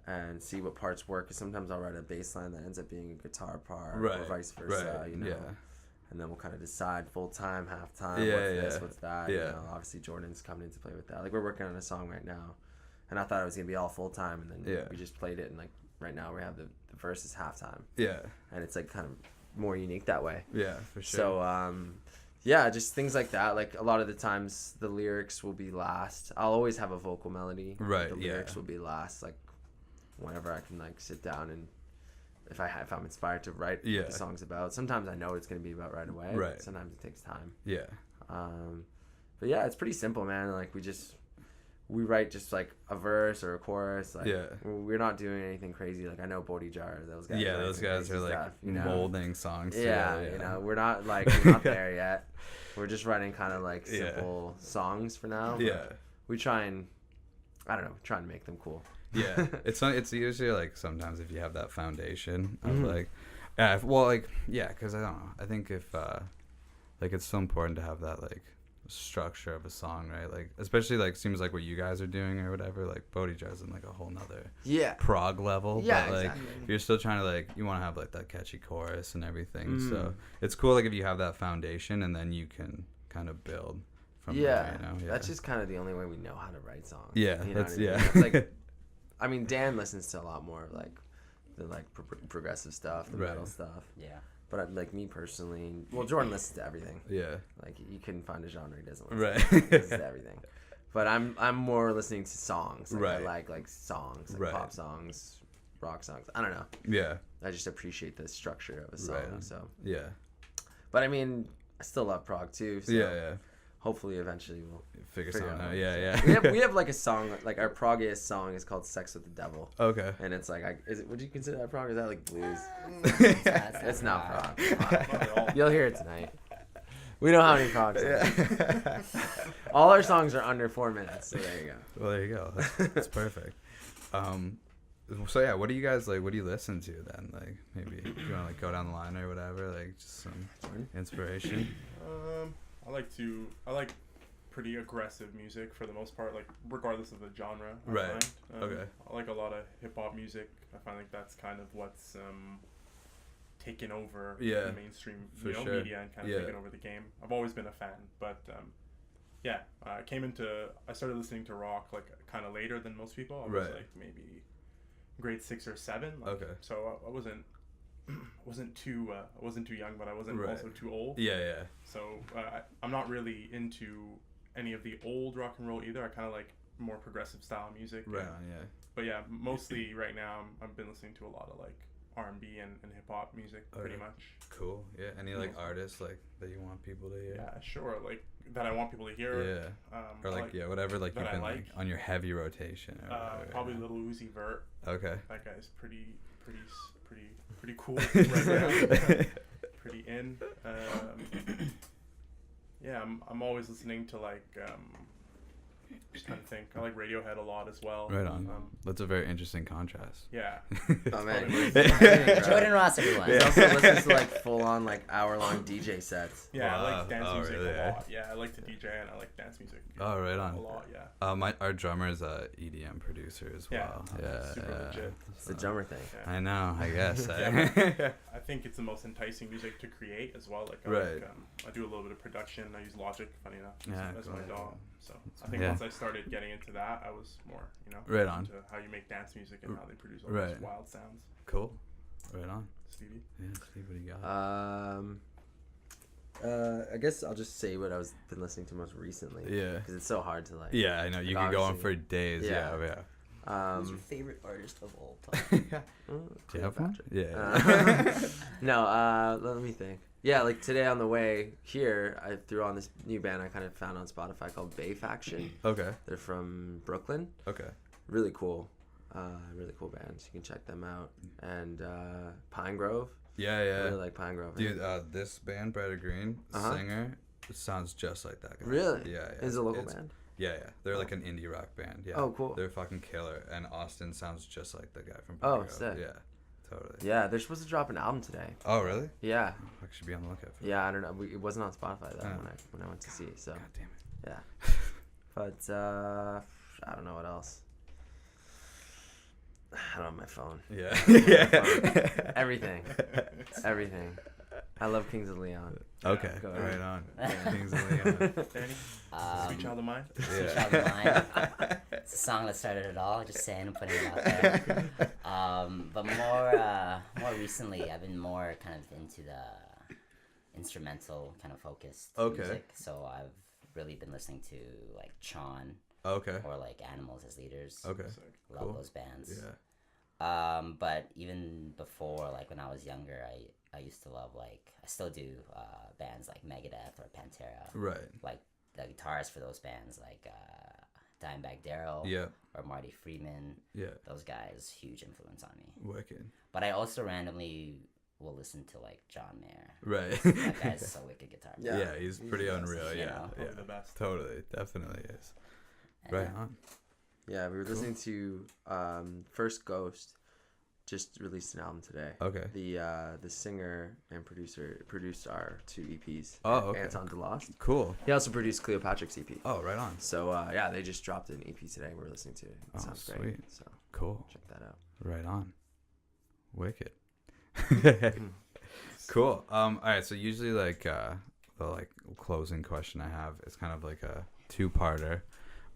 and see what parts work. Because sometimes I'll write a bass line that ends up being a guitar part, Right. or vice versa, Right. you know. Yeah. And then we'll kind of decide full time, half time, Yeah, what's yeah. this, what's that. Yeah. You know, obviously Jordan's coming in to play with that. Like we're working on a song right now, and I thought it was gonna be all full time, and then Yeah. we just played it, and like right now we have the verse is half time, Yeah. and it's like kind of more unique that way. Yeah, for sure. So yeah, just things like that. Like a lot of the times the lyrics will be last. I'll always have a vocal melody. Right, The yeah. lyrics will be last. Like whenever I can like sit down and if I'm inspired to write Yeah. what the song's about. Sometimes I know what it's gonna be about right away. Right. Sometimes it takes time. Yeah. But yeah, it's pretty simple, man. Like we write just like a verse or a chorus. Like Yeah. we're not doing anything crazy. Like I know Bodhi Jar, those guys. Yeah, write those some guys crazy are like stuff, you know? molding songs. Yeah, together, you know, we're not there yet. We're just writing kind of like Yeah. simple songs for now. but Yeah. We try and try and make them cool. Yeah. It's usually like sometimes if you have that foundation of Mhm. like, yeah, well, like, yeah, because I don't know. I think if like it's so important to have that like structure of a song, right? Like especially like seems like what you guys are doing or whatever. Like Bodhi Jar's in like a whole nother Yeah. prog level. Yeah, but like exactly. you're still trying to like you want to have like that catchy chorus and everything. Mm. So it's cool like if you have that foundation and then you can kind of build from Yeah. there. You know? Yeah. That's just kind of the only way we know how to write songs. Yeah, You know that's- what I mean? yeah. It's like, I mean, Dan listens to a lot more of like the like progressive stuff, the Right. metal stuff. Yeah. But like me personally, well, Jordan listens to everything. Yeah. Like you couldn't find a genre he doesn't listen Right. to. He listens to everything. But I'm more listening to songs. Like, Right. I like songs, like Right. pop songs, rock songs. I don't know. Yeah. I just appreciate the structure of a song. Right. So, Yeah. but I mean, I still love prog too. So Yeah. hopefully, eventually we'll Figure figure something out. out. Yeah. we have like a song, like our proggiest song is called "Sex with the Devil," Okay. and it's like, would you consider that prog? Is that like blues? That's It's not rock. prog. You'll hear it tonight. We know how many progs. Yeah. All our songs are under 4 minutes. So there you go. Well, there you go. That's perfect. So yeah, what do you guys like? What do you listen to then? Like maybe if you want to like go down the line or whatever, like just some inspiration. I like pretty aggressive music for the most part, like regardless of the genre. I Right. find. Okay. I like a lot of hip hop music. I find like that's kind of what's taken over Yeah, the mainstream for sure. media and kind of Yeah. taken over the game. I've always been a fan, but I started listening to rock like kind of later than most people. I was Right. like maybe grade 6 or 7. Like, Okay. So I wasn't too young, but I wasn't Right. also too old. Yeah. So I'm not really into any of the old rock and roll either. I kind of like more progressive style music. Right on, yeah. But yeah, mostly right now I've been listening to a lot of like R&B and hip hop music pretty Okay. much. Cool. Yeah. Any like artists like that you want people to hear? Yeah, sure. Like that I want people to hear. Yeah. Or like, whatever like that you've I been like like. on your heavy rotation. Or whatever, Probably yeah. Little Uzi Vert. Okay. That guy's pretty cool right now. Pretty in. Yeah, I'm always listening to like just trying to think. I like Radiohead a lot as well. Right on. That's a very interesting contrast. Yeah. Oh man, Jordan Ross, everyone. He also listens to like full on like hour-long DJ sets. Yeah, I Wow. like dance music really, a lot. Yeah, I like to DJ and I like dance music. Oh, right on. A lot, yeah. Our drummer is a EDM producer as well. Yeah. Super legit. It's the drummer thing. Yeah. I know. I guess. Yeah, I think it's the most enticing music to create as well. Like, Right. I do a little bit of production. I use Logic, funny enough, as my cool. DAW. So I think once I started getting into that, I was more, Right on. into how you make dance music and how they produce all Right. those wild sounds. Cool. Right on. Stevie? Yeah, Steve, what do you got? I guess I'll just say what I've been listening to most recently. Yeah. Because it's so hard to like. Yeah, I know. You like, could go on obviously- for days. Yeah. Who's your favorite artist of all time? Do you have one? Cleopatra. Yeah. No, let me think. Yeah, like today on the way here, I threw on this new band I kind of found on Spotify called Bay Faction. Okay. They're from Brooklyn. Okay. Really cool. Really cool bands. You can check them out. And Pine Grove. Yeah, I yeah. really like Pine Grove. Dude, this band, Brighter Green, Uh-huh. singer, sounds just like that guy. Really? Yeah, yeah. Is it a local It's- band? Yeah, yeah. They're like an indie rock band. Yeah. Oh, cool. They're fucking killer. And Austin sounds just like the guy from Oh, Brighter Grove. sick. Yeah, totally. Yeah, they're supposed to drop an album today. Oh, really? Yeah. I should be on the lookout for Yeah, I don't know. It wasn't on Spotify though Oh. when I went to see. So that. God damn it. yeah. But I don't know what else. I don't have my phone. Yeah. Yeah. Everything. I love Kings of Leon. Okay. Go ahead. Right on. Yeah. Kings of Leon. Danny? Sweet Child of Mine? Sweet Yeah. Child of Mine. It's a song that started it all. Just saying and putting it out there. But more recently, I've been more kind of into the instrumental kind of focused music. So I've really been listening to like Chon Okay. or like Animals as Leaders. Okay. Love Cool. those bands. Yeah. But even before, like when I was younger, I used to love like I still do bands like Megadeth or Pantera. Right. Like the guitarists for those bands, like Dimebag Darrell Yeah. or Marty Friedman. Yeah. Those guys, huge influence on me. Wicked. But I also randomly will listen to like John Mayer. Right. That guy's so wicked guitar. Yeah. Yeah, he's pretty unreal. You Yeah. know, Yeah. Probably the best. Totally. Definitely is. And, Right on. Yeah, we were listening to First Ghost. Just released an album today. Okay. The singer and producer produced our 2 EPs. Oh, okay. Anton DeLost. Cool. He also produced Cleopatra's EP. Oh, right on. So yeah, they just dropped an EP today. We're listening to it. It Oh, sounds great. sweet. So Cool. check that out. Right on. Wicked. Cool. All right. So usually, like, the like closing question I have is kind of like a 2-parter.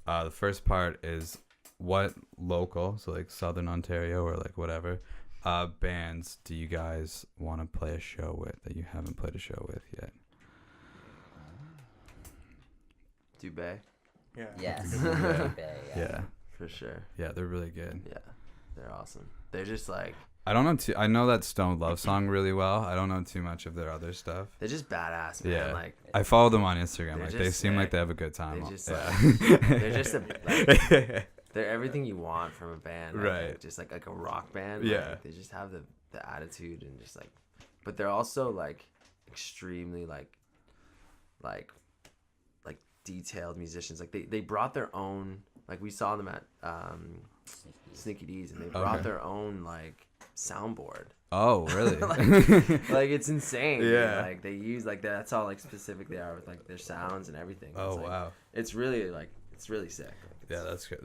The first part is what local, so like Southern Ontario or like whatever, bands do you guys want to play a show with that you haven't played a show with yet? Dubé, Yeah. Yes. Yeah. Yeah. for sure. Yeah, they're really good. Yeah, they're awesome. They're just like I don't know. I know that Stone Love song really well. I don't know too much of their other stuff. they're just badass, man. Yeah. Like I follow them on Instagram. They're Like they just seem like sick. they have a good time. They just, yeah. they're just they're everything you want from a band. I Right. think. Just like a rock band. Yeah. Like, they just have the attitude and just like, but they're also like extremely like detailed musicians. Like they brought their own. Like we saw them at Sneaky D's, and they brought Okay. their own like soundboard. Oh, really? Like it's insane. dude. Yeah. Like they use like that's how like specific they are with like their sounds and everything. Oh, It's, like, wow. It's really it's really sick. Like, Yeah, that's good.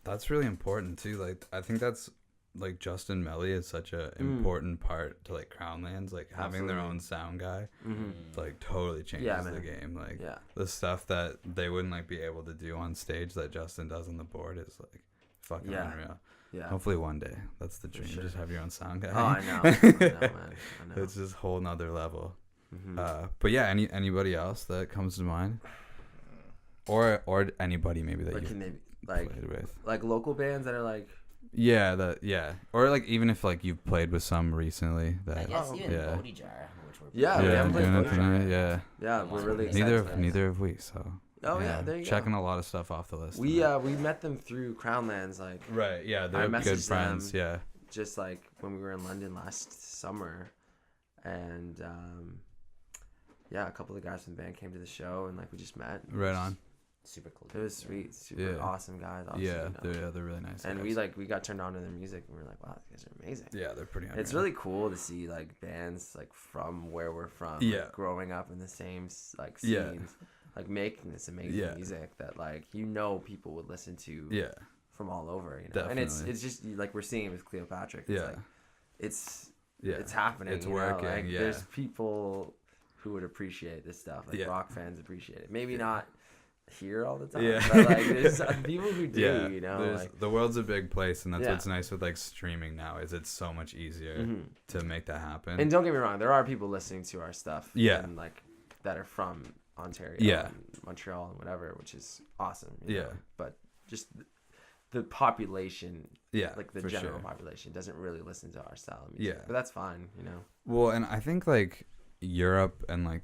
That's really important too. Like I think that's like Justin Melly is such a important part to like Crownlands, like having their Absolutely. own sound guy, Mm-hmm. like totally changes Yeah, the man. game. Like Yeah. the stuff that they wouldn't like be able to do on stage that Justin does on the board is like fucking Yeah. unreal. Yeah. Hopefully one day, that's the dream. sure. Just have your own sound guy. Oh, I know. I know, man. I know. It's just a whole nother level. Mm-hmm. But yeah, anybody else that comes to mind, or anybody maybe that But you can they like played with. like local bands that are like Yeah, or like even if like you've played with some recently I that. guess even yeah. Bodhi Jar, which we're Yeah, we yeah, haven't played doing Bodhi it Jar. tonight, yeah. yeah, we're really excited. Neither for have that. neither have we. So. Oh yeah, there you checking go. a lot of stuff off the list. We tonight. we met them through Crownlands, like Right. Yeah, I they're good messaged friends. them. Yeah. just like when we were in London last summer, and yeah, a couple of the guys from the band came to the show, and like we just met. Right on. super cool. It was sweet, super Yeah. awesome guys. Obviously, Yeah, you know. they're really nice. And guys. we got turned on to their music, and we were like, wow, these guys are amazing. Yeah, they're pretty. It's unreal. really cool to see like bands like from where we're from, Yeah. like, growing up in the same like Yeah. scenes, like making this amazing Yeah. music that like people would listen to Yeah. from all over, you know. And Definitely. it's just like we're seeing it with Cleopatra. It's Yeah. like it's Yeah. it's happening. It's you know? working. Like, yeah. there's people who would appreciate this stuff. Like Yeah. rock fans appreciate it. Maybe Yeah. not here all the time. Yeah. But like there's people who do, Yeah, you know. there's- Like the world's a big place, and that's Yeah. what's nice with like streaming now is it's so much easier mhm. to make that happen. And don't get me wrong, there are people listening to our stuff. Yeah. And like that are from Ontario Yeah. and Montreal and whatever, which is awesome. Yeah. Know? But just the population, yeah, like the for general sure. population, doesn't really listen to our style of music. Yeah. But that's fine, you know. Well, and I think like Europe and like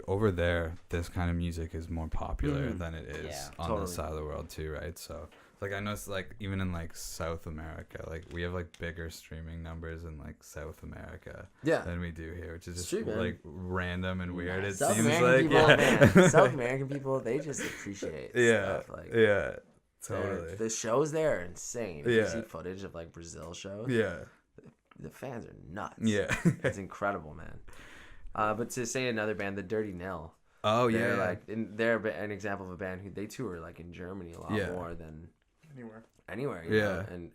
over there, this kind of music is more popular Mhm. than it is Yeah, on totally. this side of the world too, right? So like I know it's like even in like South America, like we have like bigger streaming numbers in like South America Yeah. than we do here, which is It's just true, man. like random and weird. It South seems American like people, yeah. man. South American people, they just appreciate yeah, stuff. Like yeah, they're- totally. the shows there are insane. If you Yeah. see footage of like Brazil shows, Yeah, the fans are nuts. yeah. It's incredible, man. But to say another band, the Dirty Nil. Oh They're yeah, like they're an example of a band who they tour like in Germany a lot Yeah. more than Anywhere. anywhere. You know? Yeah. And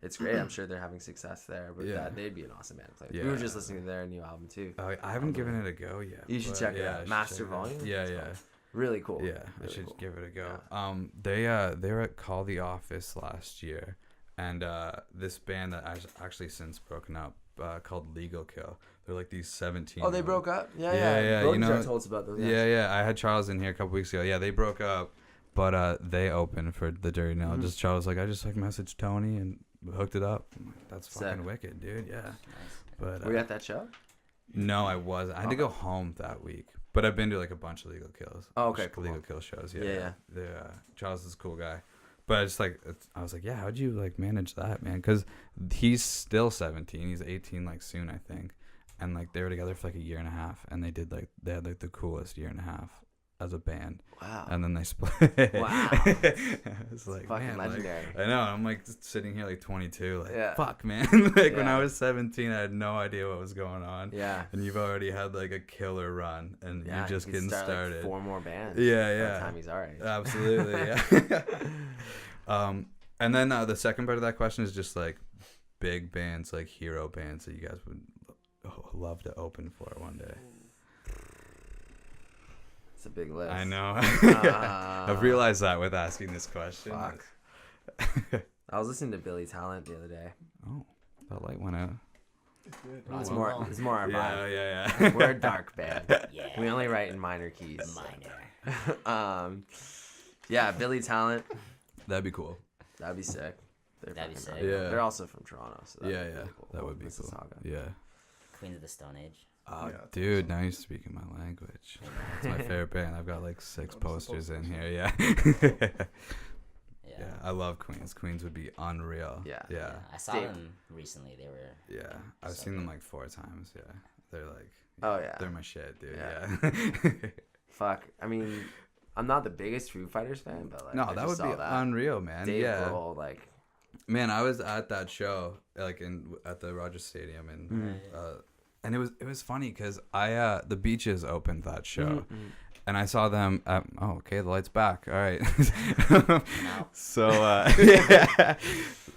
it's great. I'm sure they're having success there. But Yeah. they'd be an awesome band to play with. We Yeah. were just listening to their new album too. Oh, I haven't given it a go yet. You should but check it yeah, out. I should Master check it out. Volume? Yeah, It's yeah. Really cool. Yeah, I Really should cool. give it a go. Yeah. They were at Call the Office last year, and this band that actually since broken up called Legal Kill. They're like these 17. Oh, they broke up? Yeah, Yeah, yeah, Bodhi you Jar know- told us about those guys. Yeah, yeah. I had Charles in here a couple weeks ago. Yeah, they broke up, but they opened for the Dirty Nail. Mhm. Just Charles like I just like messaged Tony and hooked it up. I'm like, that's Sick. fucking wicked, dude. Yeah, Nice. but Were you at that show? no, I wasn't. I had to go home that week. But I've been to like a bunch of Legal Kills. Oh, okay, cool. Legal Kill shows. Yeah, Yeah, yeah. Charles is a cool guy. But I just like I was like, yeah, how'd you like manage that, man? Because he's still 17. He's 18 like soon, I think. And like they were together for like a year and a half, and they had like the coolest year and a half as a band. Wow. And then they split. Wow. It's like fucking man, like, legendary. I know. I'm like just sitting here like 22, like Yeah. fuck, man. Like when Yeah. I was 17, I had no idea what was going on. Yeah. And you've already had like a killer run, and Yeah, you're just he could getting start, started. Like 4 more bands. Yeah, By the yeah. time he's our age. Absolutely, yeah. And then the second part of that question is just like big bands, like hero bands that you guys would love to open for one day. It's a big list. I know. Uh, I've realized that with asking this question. Fuck. I was listening to Billy Talent the other day. Oh, that light went out. It's Oh, more. well. It's more our Yeah, vibe. yeah. We're a dark band. Yeah. We only write in minor keys. Minor. Yeah, Billy Talent. That'd be cool. That'd be sick. They're That'd be fucking sick. dope. Yeah. They're also from Toronto, so that'd Yeah, be yeah. really cool. That would be cool. Mississauga. Yeah. Queens of the Stone Age. Oh, Yeah, that's dude, awesome. now you're speaking my language. It's my favorite band. I've got like 6 Oh, posters in posters. here. Yeah. Yeah. Yeah, I love Queens. Queens would be unreal. Yeah. Yeah. I saw Dave. them recently. They were. Yeah. I've So seen them good. like 4 times. Yeah. They're like, Oh yeah. they're my shit, dude. Yeah. Yeah. Fuck. I mean, I'm not the biggest Foo Fighters fan, but like, No, I that just would be saw that. unreal, man. Dave yeah. Grohl, like, Man, I was at that show, like at the Rogers Stadium, and it was funny because the Beaches opened that show, and I saw them. Okay, the light's back. All right. No. So yeah.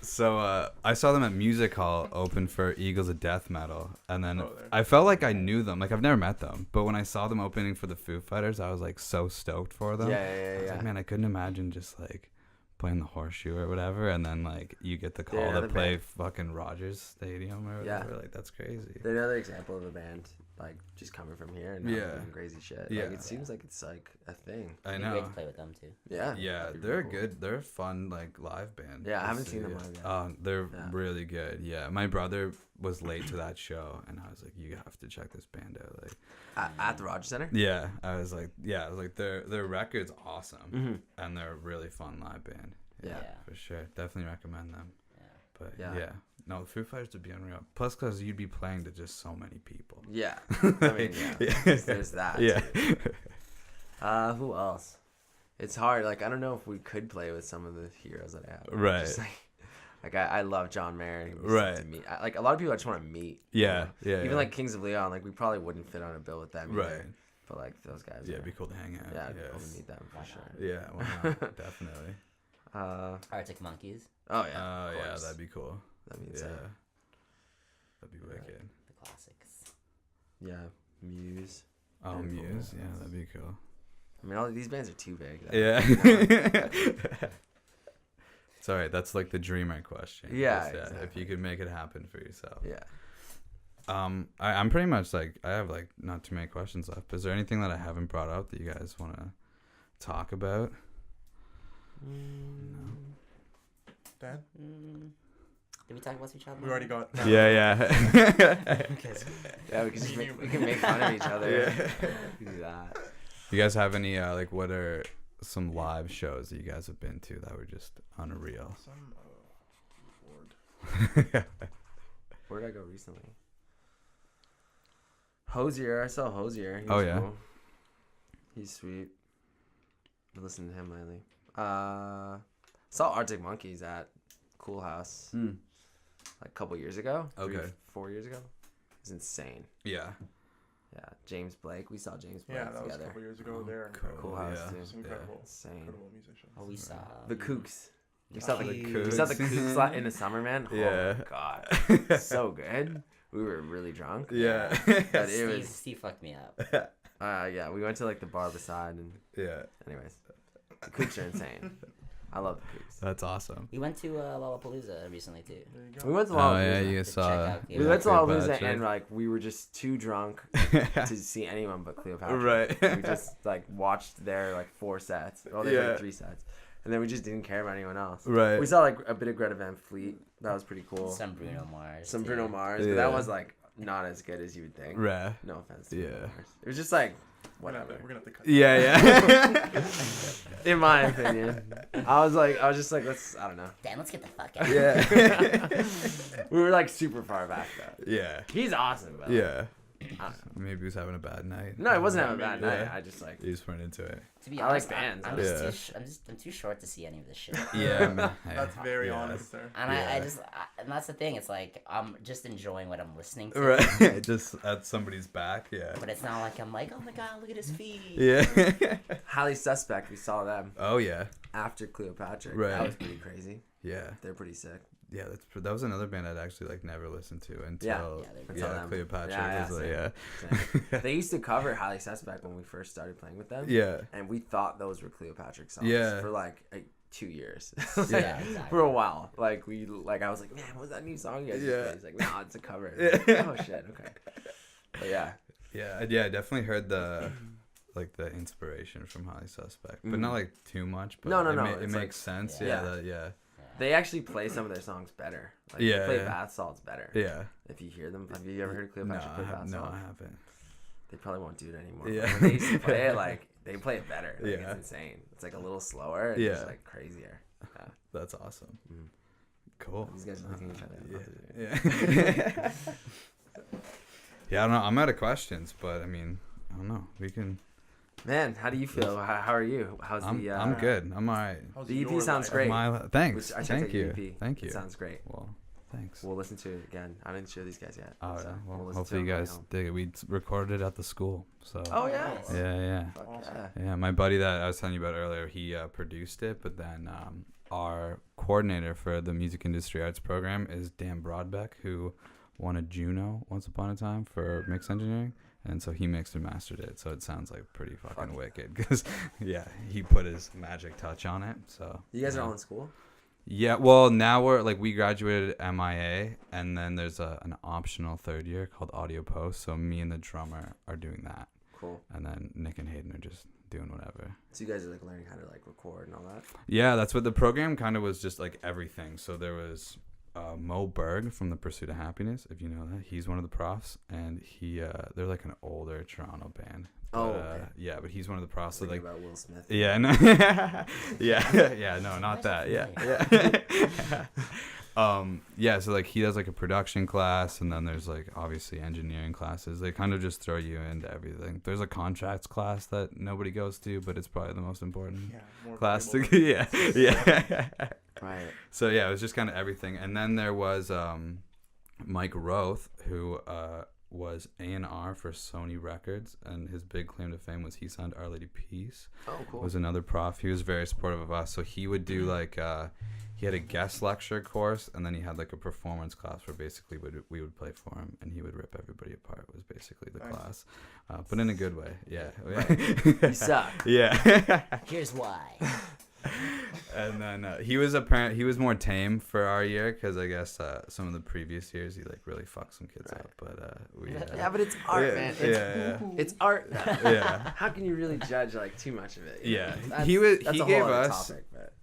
So I saw them at Music Hall open for Eagles of Death Metal, and then Oh, there. I felt like I knew them. Like I've never met them, but when I saw them opening for the Foo Fighters, I was like so stoked for them. I was like, man, I couldn't imagine just like playing the Horseshoe or whatever, and then like you get the call They're to another play band. fucking Rogers Stadium or Yeah. whatever. Like that's crazy. They're another example of a band like just coming from here and now Yeah. doing crazy shit. Yeah. Like it seems like it's like a thing. I It'd be great know. to play with them too. Yeah. Yeah, that'd be they're really cool. good. They're a fun like live band. Yeah, I haven't to seen them see. live yet. They're Yeah. really good. Yeah, my brother was late to that show, and I was like, "You have to check this band out." Like, At the Rogers Center? yeah, I was like, their record's awesome, Mm-hmm. and they're a really fun live band. Yeah. For sure. Definitely recommend them. Yeah. But Yeah. yeah, no, the Foo Fighters would be unreal. Plus, because you'd be playing to just so many people. Yeah. I mean, yeah. There's that. Yeah. Who else? It's hard. Like, I don't know if we could play with some of the heroes that I have. Right. Just like I love John Mayer. Right. To meet. Like, a lot of people I just want to meet. Yeah. Yeah. Even yeah. like Kings of Leon, like, we probably wouldn't fit on a bill with them. Either. Right. But, like, those guys. Yeah, are, it'd be cool to hang out. Yeah, Yeah. I'd be cool to meet them for sure. Yeah. Why not? Definitely. Arctic Monkeys, Oh, yeah. Oh of yeah, course. that'd be cool. That'd be Yeah. insane. That'd be wicked. the classics. Yeah. Muse. Oh, Very cool. Muse. Yeah, that'd be cool. I mean, all these bands are too big. though. Yeah. You know? It's all right. That's like the dreamer question. Yeah, Is that exactly. If you could make it happen for yourself. Yeah. I'm pretty much like I have like not too many questions left. But is there anything that I haven't brought up that you guys want to talk about? Dad? Did we talk about each other? We already got. Yeah. Yeah, we can just we can make fun of each other. Yeah. We can do that. You guys have any like what are some live shows that you guys have been to that were just unreal? Some bored. Where did I go recently? Hosier. I saw Hosier. He Oh, was yeah? cool. He's sweet. I listened to him lately. Saw Arctic Monkeys at Cool House like a couple years ago. Okay. 4 years ago. It was insane. Yeah. Yeah, James Blake. We saw James Blake Yeah, that was a together. couple years ago. They're Cool. incredible. Cool House Yeah. too. It's incredible. Insane. Incredible musicians. Oh, we saw The Kooks. We The saw the Kooks. we saw the Kooks in the summer, man. Yeah. Oh my god, so good. We were really drunk. Yeah. But it was. Steve fucked me up. Yeah, we went to like the bar beside, and Yeah. anyways, the Kooks are insane. I love the Kooks. That's awesome. We went to Lollapalooza recently too. There you go. We went to Oh yeah, Lollapalooza. you To saw. check out We went to Lollapalooza Cleopatra. and like we were just too drunk to see anyone but Cleopatra. Right. We just like watched their like 4 sets. Well, they Yeah. played 3 sets, and then we just didn't care about anyone else. Right. We saw like a bit of Greta Van Fleet. That was pretty cool. Some Bruno Mars. Some too. Bruno Mars, but Yeah. that was like not as good as you would think. Rah. No offense to Yeah. Bruno Mars. It was just like We're gonna whatever. have to cut. Yeah, yeah. In my opinion, I was just like, let's. I don't know. Dan, let's get the fuck out. Yeah. We were like super far back though. Yeah. He's awesome, but Yeah. I don't know. Maybe he was having a bad night. No, it wasn't having a bad Yeah. night. I just like. You just weren't into it. To be I like honest, bands. I'm, Yeah. I'm too short to see any of this shit. Yeah. Man. That's very Yeah. honest there. And Yeah. and that's the thing. It's like I'm just enjoying what I'm listening to. Right. Just at somebody's back. Yeah. But it's not like I'm like, oh my god, look at his feet. Yeah. Highly Suspect. We saw them Oh yeah. after Cleopatra. Right. That was pretty crazy. Yeah. They're pretty sick. Yeah. That was another band I'd actually like never listened to until Yeah, they're good. Until them. Cleopatra Yeah, was yeah, yeah. They used to cover Highly Suspect when we first started playing with them. Yeah. And we thought those were Cleopatra songs Yeah. for like 2 years. Yeah, exactly. For a while. Like I was like, man, what was that new song you guys just Yeah. played? He's like, no, it's a cover. Like, oh shit, okay. But yeah. Yeah, I definitely heard the inspiration from Highly Suspect, but not like too much. But No, it, no. it It's makes like- sense. Yeah. Yeah, They actually play some of their songs better. Like Yeah, they play yeah. Bath Salts better. yeah. If you hear them. Have you ever heard No, Cleopatra play Bath no, Salts? I haven't. They probably won't do it anymore. Yeah. But when they used to play it, like they play it better. Like, Yeah. It's insane. It's like a little slower and Yeah. just like crazier. Yeah. That's awesome. Mm. Cool. These guys are looking at each other. Yeah. Yeah, I don't know. I'm out of questions, but I mean, I don't know. We can. Man, how do you feel? How are you? How's I'm the good. I'm alright. How's The EP your sounds life? great. Thanks. I checked Thank out your you. EP. Thank you. It sounds great. Well, thanks. We'll listen to it again. I didn't show these guys yet. Oh, so yeah. Well, we'll listen to hopefully you it on the way guys home. dig it. We recorded it at the school, so. Oh yeah. Nice. Yeah. Fuck Awesome. yeah. Yeah, my buddy that I was telling you about earlier, he produced it, but then our coordinator for the music industry arts program is Dan Broadbeck, who won a Juno once upon a time for mix engineering. And so he mixed and mastered it, so it sounds like pretty fucking wicked. Because, yeah, he put his magic touch on it. So You guys are all in school? Yeah, well, now we graduated MIA, and then there's an optional third year called audio post. So me and the drummer are doing that. Cool. And then Nick and Hayden are just doing whatever. So you guys are like learning how to like record and all that? Yeah, that's what the program kind of was, just like everything. So there was Mo Berg from The Pursuit of Happiness, if you know that. He's one of the profs, and they're like an older Toronto band. But, okay. Yeah, but he's one of the profs. So like about Will Smith. Yeah, no, yeah, no, not that. Yeah. Yeah, so like he does like a production class, and then there's like obviously engineering classes. They kind of just throw you into everything. There's a contracts class that nobody goes to, but it's probably the most important class to yeah. Right. So yeah, it was just kind of everything. And then there was Mike Roth, who was A&R for Sony Records, and his big claim to fame was he signed Our Lady Peace. Oh, cool. Was another prof. He was very supportive of us. So he would do like he had a guest lecture course, and then he had like a performance class where basically we would play for him, and he would rip everybody apart. Was basically the class, but in a good way. Yeah. You suck. Yeah. Here's why. And then he was more tame for our year, because I guess some of the previous years he like really fucked some kids up. But yeah, but it's art, man. It's art. Yeah. How can you really judge like too much of it? Yeah. That's He a gave whole other us topic, but.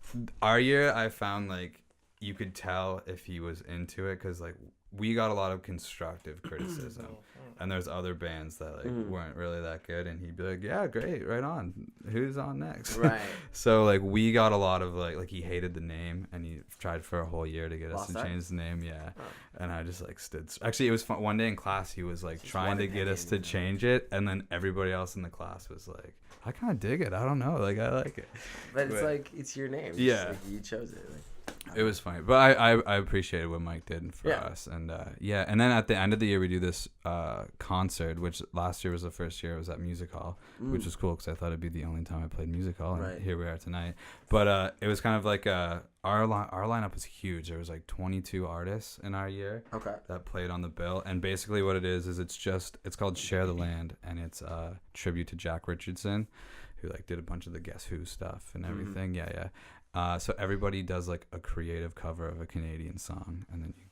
Our year. I found like you could tell if he was into it, because like we got a lot of constructive criticism. And there's other bands that like weren't really that good, and he'd be like, "Yeah, great, right on. Who's on next?" Right. So like we got a lot of like he hated the name, and he tried for a whole year to get us to change the name. Yeah. Oh. And I just like stood. Actually, it was fun. One day in class, he was like trying to get us to change it, and then everybody else in the class was like, "I kind of dig it. I don't know. Like I like it." But it's like it's your name. Yeah. Like, you chose it. Like. It was funny, but I appreciated what Mike did for us, and and then at the end of the year we do this concert, which last year was the first year. It was at Music Hall, which was cool because I thought it'd be the only time I played Music Hall, and here we are tonight. But it was kind of like our lineup was huge. There was like 22 artists in our year that played on the bill, and basically what it is it's called Share the Land, and it's a tribute to Jack Richardson, who like did a bunch of the Guess Who stuff and everything. Yeah. So everybody does like a creative cover of a Canadian song, and then you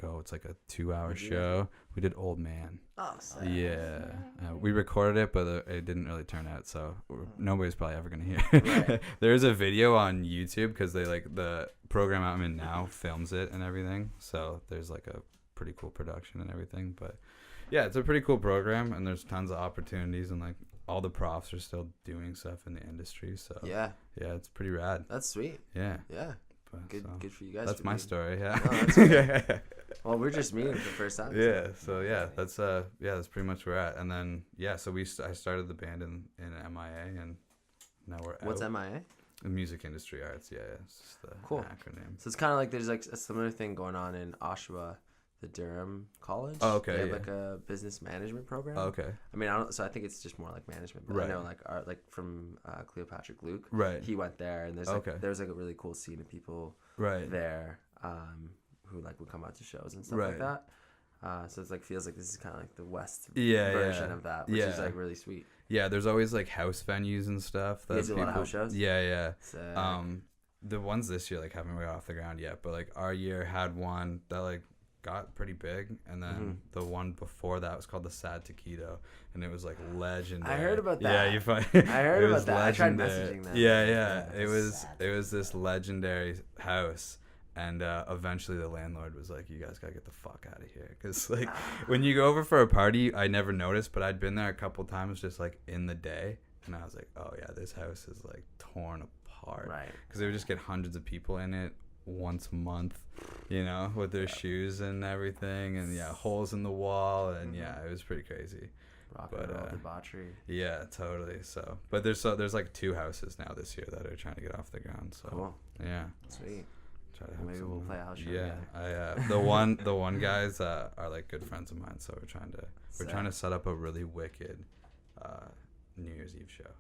go. It's like a 2-hour show. We did Old Man. Oh, sad. Yeah. We recorded it, but it didn't really turn out, so nobody's probably ever gonna hear it. Right. There's a video on YouTube because they like the program I'm in now films it and everything. So there's like a pretty cool production and everything. But yeah, it's a pretty cool program, and there's tons of opportunities, and like all the profs are still doing stuff in the industry. So yeah, it's pretty rad. That's sweet. Yeah. But, good for you guys. That's my story. Yeah. No, that's well, we're just meeting for the first time. Yeah. So yeah, that's pretty much where we're at. And then so I started the band in MIA, and now we're What's out. MIA? The Music Industry Arts. Yeah. It's just the acronym. So it's kind of like there's like a similar thing going on in Oshawa. The Durham College. Oh, okay. They have like a business management program. Oh, okay. I mean, I think it's just more like management. But I know like from Cleopatra Luke. Right. He went there, and there's like a really cool scene of people. There. Who like would come out to shows and stuff like that. So it's like feels like this is kind of like the West version of that, which is like really sweet. Yeah. There's always like house venues and stuff. There's a lot of house shows. Yeah. The ones this year like haven't really got off the ground yet, but like our year had one that like got pretty big, and then the one before that was called the Sad Taquito, and it was like legendary. I heard about that. Yeah, I heard about that. Legendary. I tried messaging that. Yeah. It was this legendary house, and eventually the landlord was like, "You guys gotta get the fuck out of here," because like when you go over for a party, I never noticed, but I'd been there a couple times just like in the day, and I was like, "Oh yeah, this house is like torn apart," right? Because they would just get hundreds of people in it once a month, with their shoes and everything, and holes in the wall, and it was pretty crazy. Rock and roll debauchery. Yeah, totally. So, but there's like 2 houses now this year that are trying to get off the ground. So cool. Yeah. Sweet. Maybe we'll play a house show. Yeah. The one guys are like good friends of mine, so we're trying to set up a really wicked New Year's Eve show.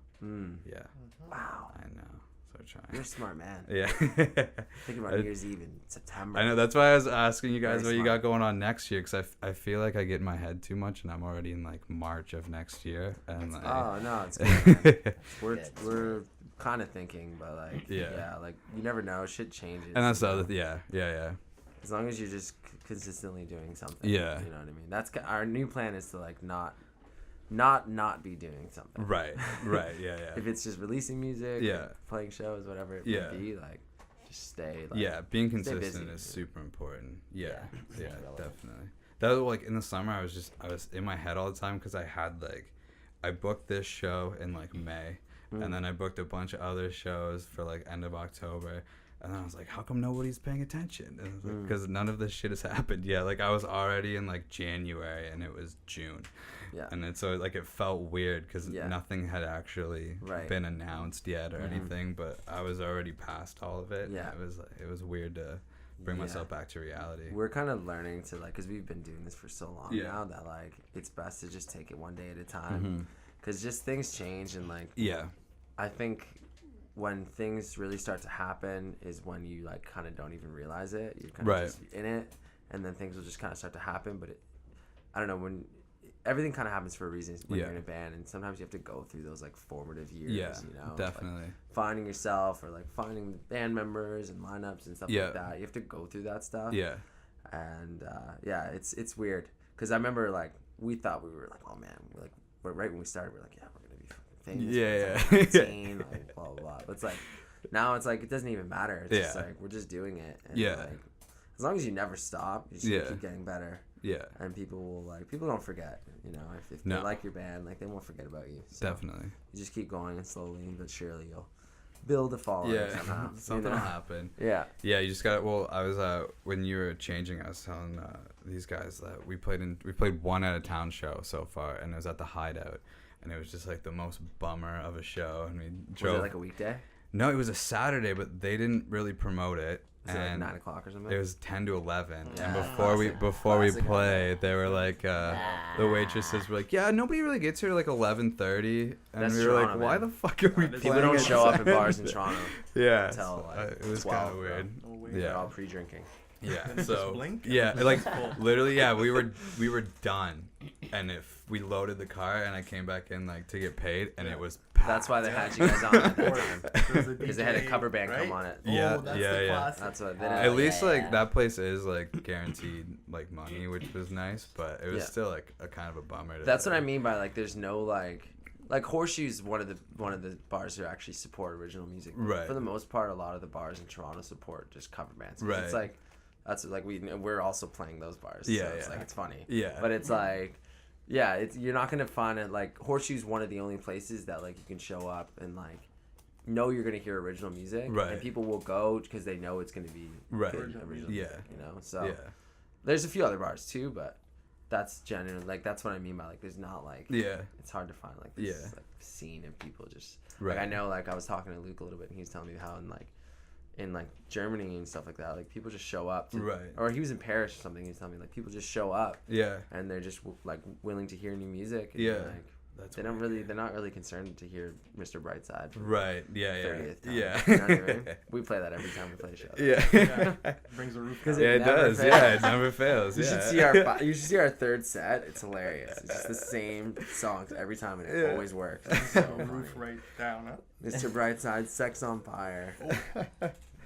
Yeah. Wow. I know. we're trying. You're a smart man. Yeah. Thinking about New Year's Eve in September. I know, that's why I was asking you guys Very what you smart. got going on next year, because I feel like I get in my head too much, and I'm already in like March of next year, and like, Oh no, it's good. Man. We're Good. we're kind of thinking, but like Yeah. like you never know, shit changes. and that's the you know? other, yeah. As long as you're just consistently doing something. Yeah. You know what I mean? That's our new plan is to like not be doing something. Right, yeah. If it's just releasing music, Yeah. or playing shows, whatever it Yeah. may be, like just stay. Like, Yeah, being stay consistent busy. is super important. Yeah, Yeah, yeah, relevant. definitely. That was like in the summer. I was in my head all the time because I booked this show in like May, and then I booked a bunch of other shows for like end of October, and then I was like, how come nobody's paying attention? Because none of this shit has happened yet. Like I was already in like January, and it was June. Yeah. And then so like it felt weird because Yeah. nothing had actually Right. been announced yet or anything, but I was already past all of it. Yeah. It was weird to bring Yeah. myself back to reality. We're kind of learning to like, because we've been doing this for so long Yeah. now that like it's best to just take it one day at a time, because just things change, and like Yeah. I think when things really start to happen is when you like kind of don't even realize it. You're kind of Right. just in it, and then things will just kind of start to happen. But I don't know, when everything kind of happens for a reason when Yeah. you're in a band, and sometimes you have to go through those like formative years. Yeah, you know, like, definitely. finding yourself or like finding the band members and lineups and stuff Yeah. like that. You have to go through that stuff. Yeah. And yeah, it's weird because I remember like we thought we were like, oh man, right when we started, we're like, yeah, we're gonna be fucking famous. Yeah, when it's, yeah. like, 19, like, blah blah blah. But it's like now it's like it doesn't even matter. It's just Yeah. like we're just doing it. And Yeah. like, as long as you never stop, you just Yeah. keep getting better. Yeah. And people don't forget. You know, if No. they like your band, like they won't forget about you. So Definitely. you just keep going, and slowly but surely you'll build a following. Yeah. Somehow, Something will happen. Yeah. Yeah, you just got. Well, I was when you were changing, I was telling these guys that we played one out of town show so far, and it was at the Hideout, and it was just like the most bummer of a show. And we drove. Was it like a weekday? No, it was a Saturday, but they didn't really promote it. Was it like And 9 o'clock or something? it was 10 to 11, Yeah. and before we Classic. play, they were like, the waitresses were like, yeah, nobody really gets here like 11:30, and That's we were like, Toronto, why man. the fuck are we People playing? People don't at show up at 7? bars in Toronto. Yeah, until, like, it was 12, kind of bro. weird. No way. They're all Yeah, pre-drinking. yeah. Then you So just blink and yeah, it's like full. literally, yeah, we were done, and if we loaded the car and I came back in like to get paid, and it was packed. That's why they had you guys on at that time. There's a Because they had a DJ, cover band right? come on it. Yeah, Oh, that's yeah, the yeah. classic. That's what they Oh, At didn't. least yeah, like yeah. that place is like guaranteed like money, which was nice, but it was Yeah. still like a kind of a bummer. That's what I mean by like there's no like Horseshoe's one of the bars who actually support original music. Right. For the most part, a lot of the bars in Toronto support just cover bands. 'Cause Right. It's like that's like we're also playing those bars. Yeah, So it's yeah. like it's funny. Yeah. But it's like. Yeah, you're not gonna find it like Horseshoe's one of the only places that like you can show up and like know you're gonna hear original music, Right. and people will go because they know it's gonna be Right. good Original original music. music, you know. So Yeah. there's a few other bars too, but that's genuine. Like that's what I mean by like there's not like Yeah. it's hard to find like this Yeah. like scene of people just Right. like I know like I was talking to Luke a little bit and he was telling me how in Germany and stuff like that, like people just show up to, Right. or he was in Paris or something, he was telling me like people just show up Yeah. and they're just like willing to hear new music, and, Yeah. like That's they're not really concerned to hear Mr. Brightside for Right. Yeah. the Yeah. 30th time. Yeah. You know what I mean? We play that every time we play a show. Yeah. Yeah. Brings a roof. 'Cause Yeah, it it never does. fails. Yeah, it never fails. You Yeah. should see our third set. It's hilarious. It's just the same songs every time, and it Yeah. always works. It's so So roof funny. right down. Huh? Mr. Brightside, Sex on Fire.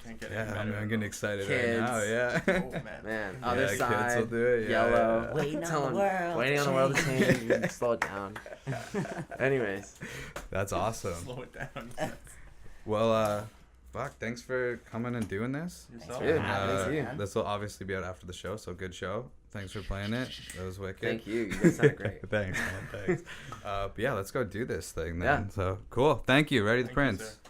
Can't get Yeah, any I'm better. getting excited Kids. right now. Yeah. Oh man. Man, Yeah, other kids side, will do it. Yeah, yellow. yeah. Waiting on Tell the 'em, world waiting to on the world to change. change. You can slow it down. Anyways, That's awesome. Slow it down. Well, fuck. Thanks for coming and doing this. Yourself. for Dude, having us, thank you. man. This will obviously be out after the show, so good show. Thanks for playing it. That was wicked. thank you. You guys sounded great. Thanks, man. Thanks. But yeah, let's go do this thing then. Yeah. So cool. Thank you. Ready the Thank you, Prince. sir.